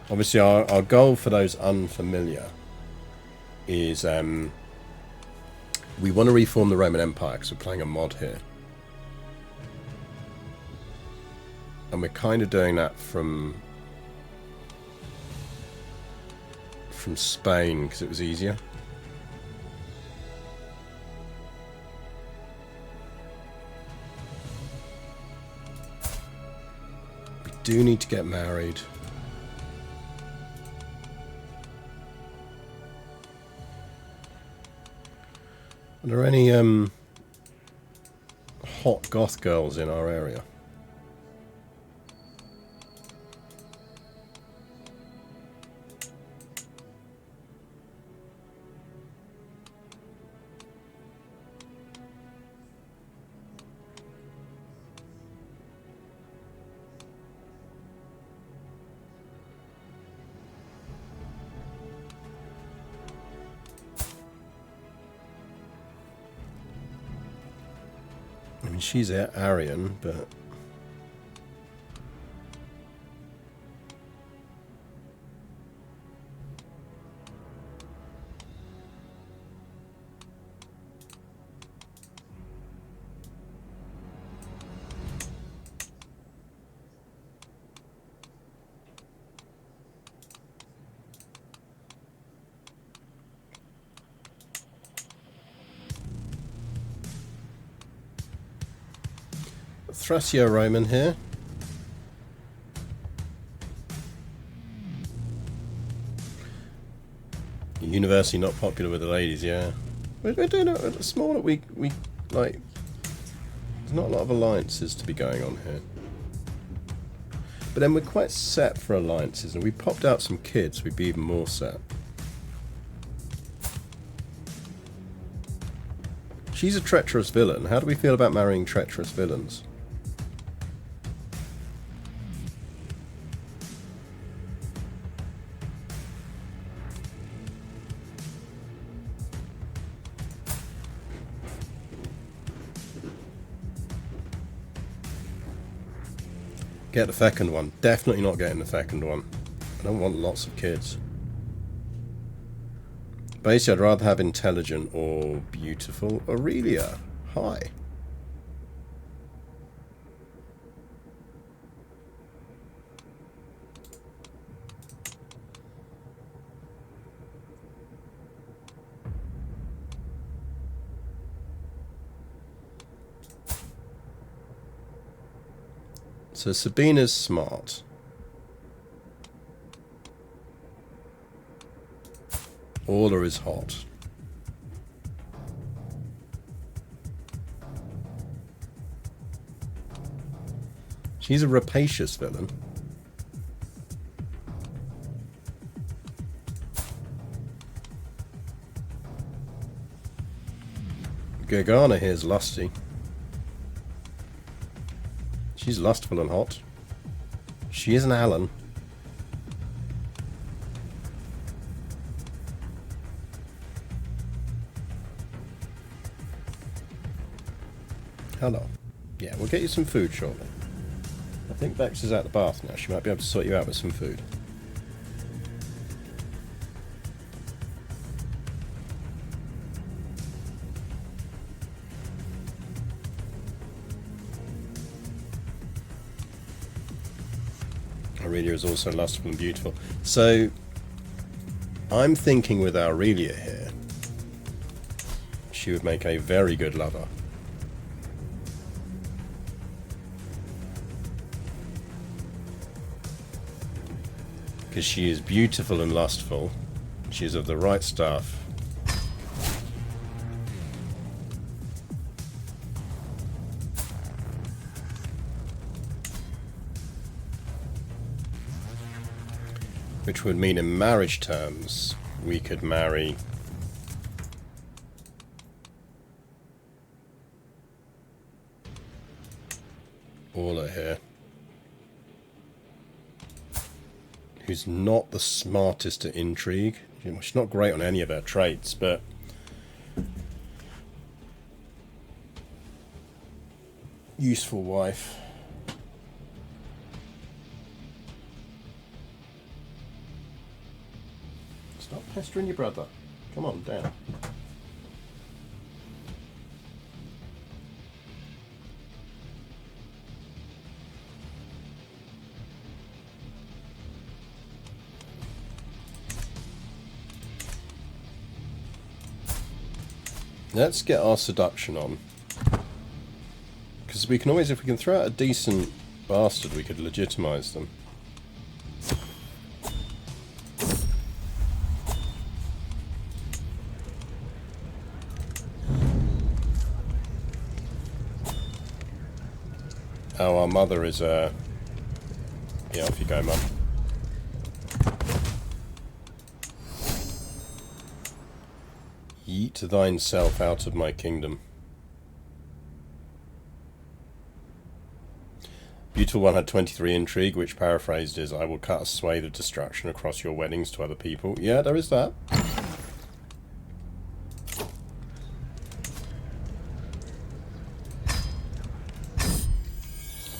Obviously our goal for those unfamiliar is we want to reform the Roman Empire because we're playing a mod here. And we're kind of doing that from Spain because it was easier. We do need to get married. Are there any hot goth girls in our area? I mean, she's Aryan, but... Thracio-Roman here. University not popular with the ladies, yeah. We're doing it small. We like. There's not a lot of alliances to be going on here. But then we're quite set for alliances, and we popped out some kids, we'd be even more set. She's a treacherous villain. How do we feel about marrying treacherous villains? Get the second one. Definitely not getting the second one. I don't want lots of kids. Basically, I'd rather have intelligent or beautiful. Aurelia. Hi. So Sabina's smart. Orla is hot. She's a rapacious villain. Gergana here's lusty. She's lustful and hot. She is an Alan. Hello. Yeah, we'll get you some food shortly. I think Bex is at the bath now. She might be able to sort you out with some food. Aurelia is also lustful and beautiful. So, I'm thinking with Aurelia here, she would make a very good lover. Because she is beautiful and lustful. She's of the right stuff. Which would mean in marriage terms, we could marry Orla here, who's not the smartest at intrigue. She's not great on any of her traits, but useful wife. Stop pestering your brother. Come on, down. Let's get our seduction on. Because we can always, if we can throw out a decent bastard, we could legitimize them. Oh, our mother is yeah, off you go, Mum. Yeet thine self out of my kingdom. Beautiful one had 23 intrigue, which paraphrased is, I will cut a swathe of destruction across your weddings to other people. Yeah, there is that.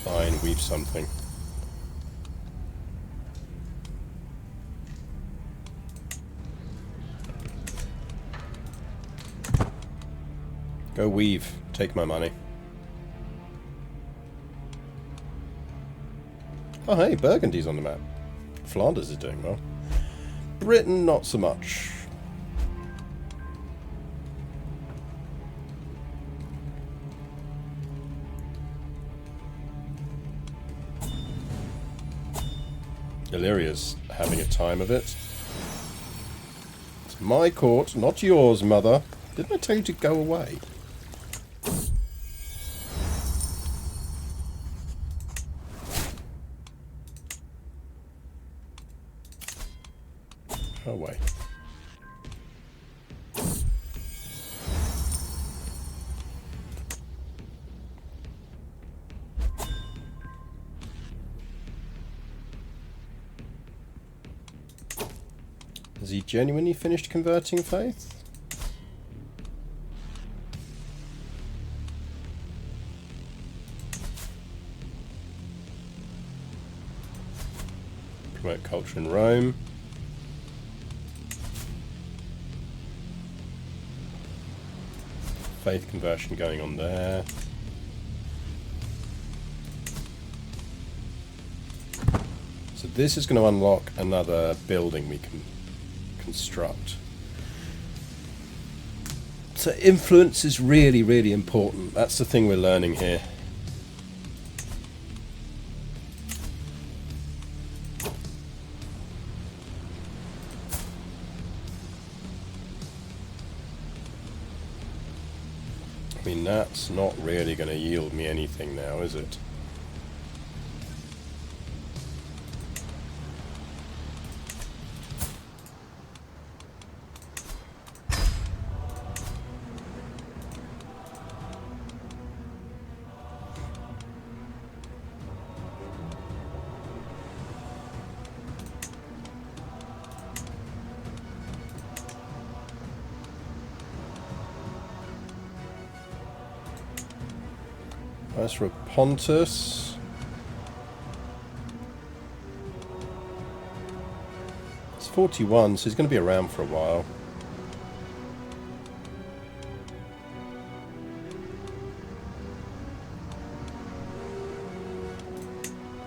Fine, weave something. Go weave. Take my money. Oh hey, Burgundy's on the map. Flanders is doing well. Britain, not so much. Illyria's having a time of it. It's my court, not yours, mother. Didn't I tell you to go away? Go away. Has he genuinely finished converting faith? Promote culture in Rome. Faith conversion going on there. So this is going to unlock another building we can construct. So influence is really, really important. That's the thing we're learning here. I mean, that's not really going to yield me anything now, is it? That's for Pontus. It's 41, so he's going to be around for a while.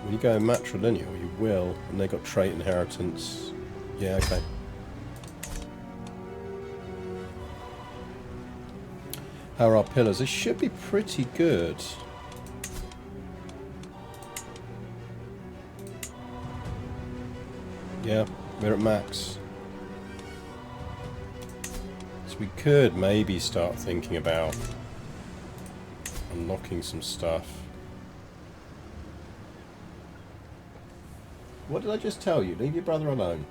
Will you go matrilineal? You will. And they got trait inheritance. Yeah, okay. How are our pillars? They should be pretty good. Yeah, we're at max. So we could maybe start thinking about unlocking some stuff. What did I just tell you? Leave your brother alone.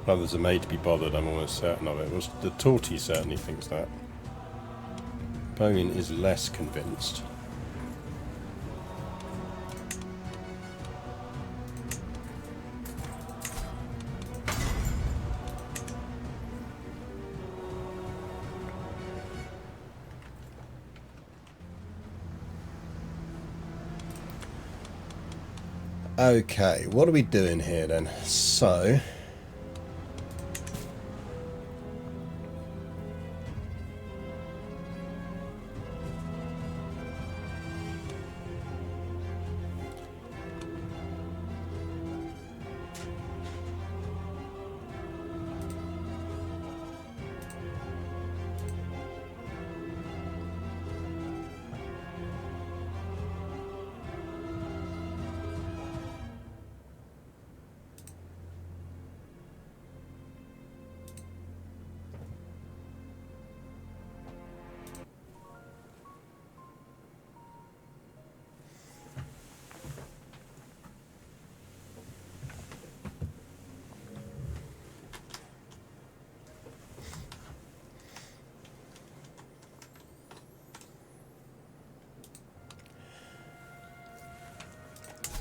Brothers are made to be bothered, I'm almost certain of it. Well, the Torty certainly thinks that. Napoleon is less convinced. Okay, what are we doing here then? So...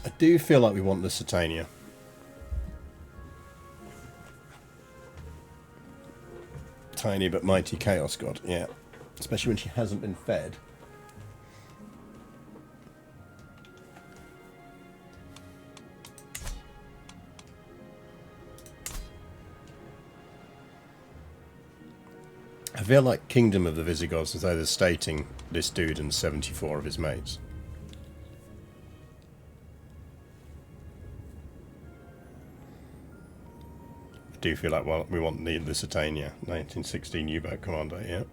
I do feel like we want the Lusitania. Tiny but mighty Chaos God, yeah. Especially when she hasn't been fed. I feel like Kingdom of the Visigoths is either stating this dude and 74 of his mates. I do feel like, well, we want the Lusitania, 1916 U-boat commander, yeah.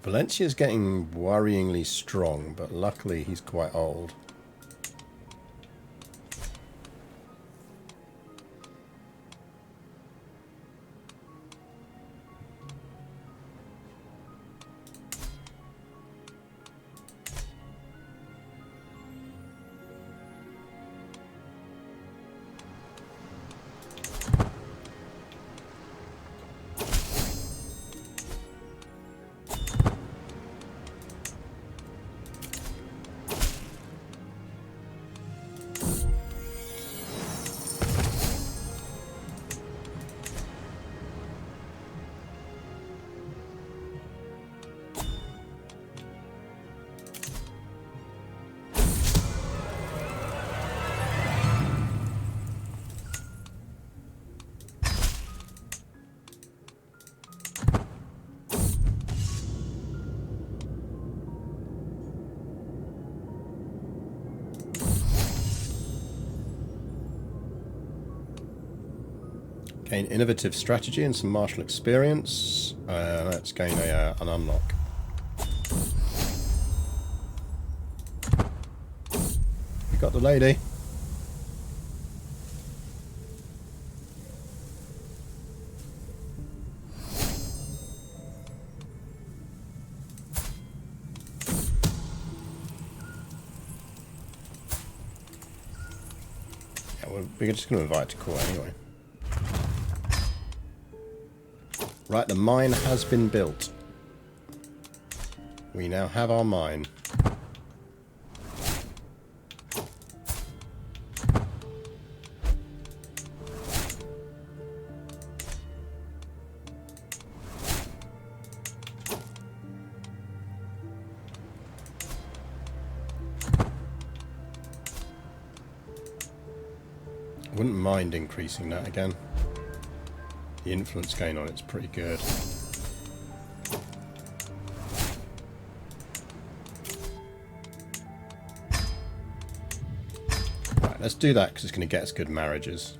Valencia's getting worryingly strong, but luckily he's quite old. Gain innovative strategy and some martial experience. Let's gain an unlock. We got the lady. Yeah, we're just going to invite to court anyway. Right, the mine has been built. We now have our mine. I wouldn't mind increasing that again. The influence gain on it's pretty good. let's do that because it's going to get us good marriages.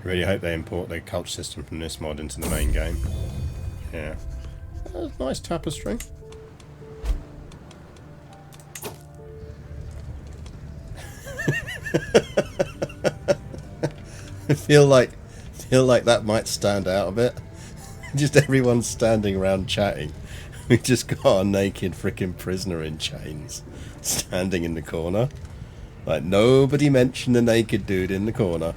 I really hope they import the culture system from this mod into the main game. Yeah. Nice tapestry. I feel like that might stand out a bit. Just everyone standing around chatting. We just got a naked freaking prisoner in chains standing in the corner. Like, nobody mentioned the naked dude in the corner.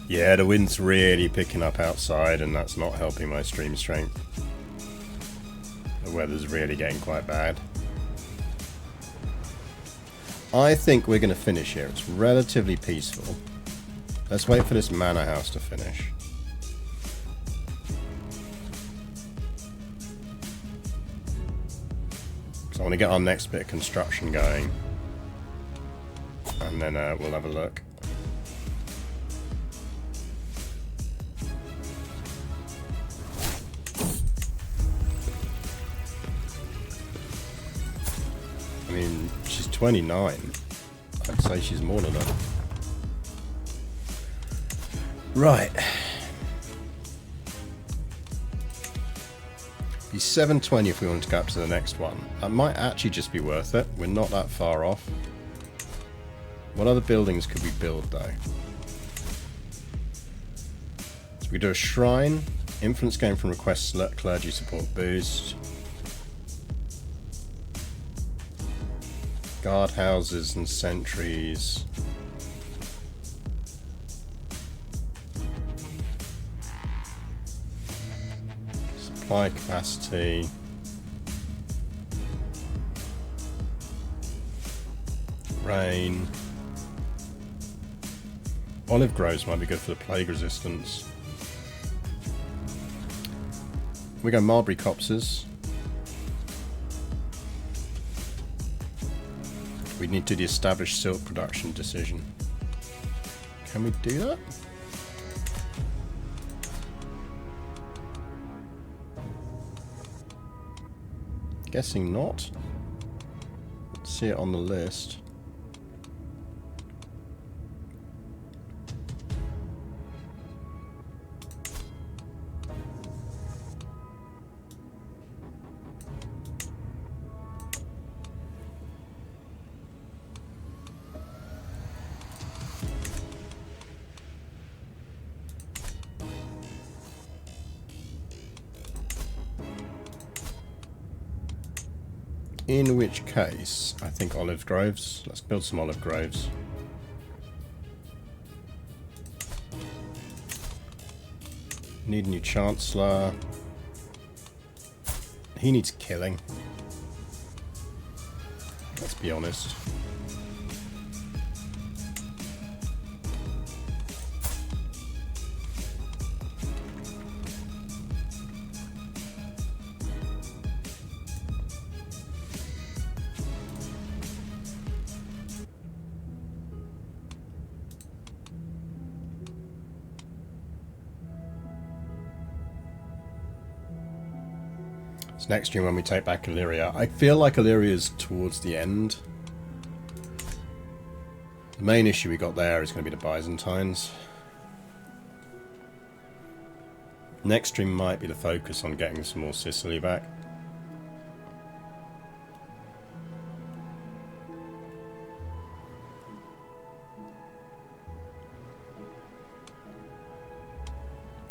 Yeah, the wind's really picking up outside, and that's not helping my stream strength. The weather's really getting quite bad. I think we're going to finish here. It's relatively peaceful. Let's wait for this manor house to finish. So I want to get our next bit of construction going. And then we'll have a look. I mean, she's 29. I'd say she's more than that. Right. Be 720 if we want to go up to the next one. That might actually just be worth it. We're not that far off. What other buildings could we build, though? So we do a shrine. Influence gain from requests, clergy support boost. Guard houses and sentries. Supply capacity. Rain. Olive groves might be good for the plague resistance. We go mulberry copses. We need to do the established silk production decision. Can we do that? Guessing not. Let's see it on the list. In which case, I think olive groves. Let's build some olive groves. Need a new chancellor. He needs killing. Let's be honest. It's next stream when we take back Illyria. I feel like Illyria's towards the end. The main issue we got there is going to be the Byzantines. Next stream might be the focus on getting some more Sicily back.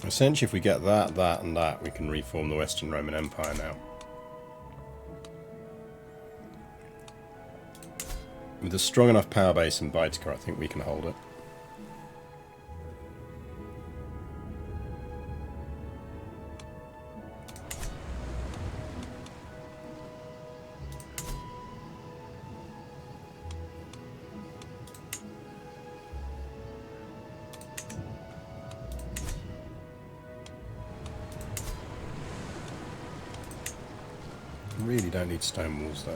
Essentially, if we get that, that, and that, we can reform the Western Roman Empire now. With a strong enough power base in Baetica, I think we can hold it. Really don't need stone walls there.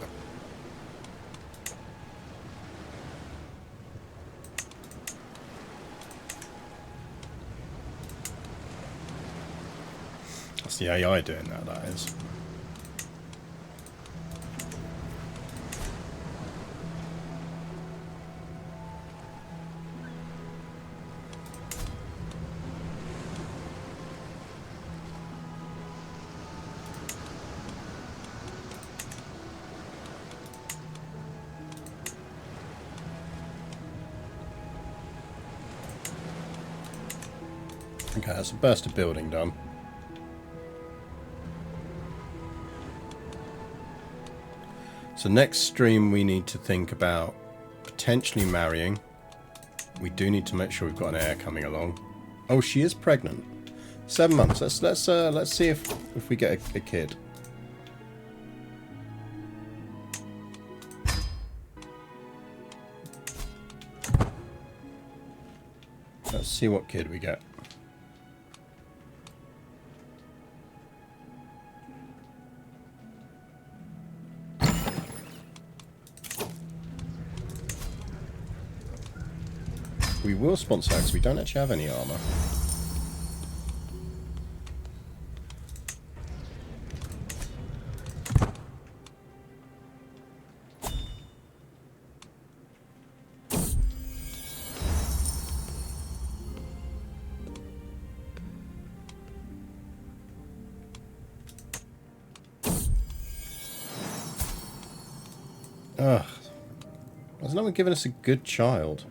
That's the AI doing that, that is. Okay, that's a burst of building done. So next stream we need to think about potentially marrying. We do need to make sure we've got an heir coming along. Oh, she is pregnant. 7 months. Let's see if we get a kid. Let's see what kid we get. We will sponsor her because we don't actually have any armor. Ugh. Has no one given us a good child?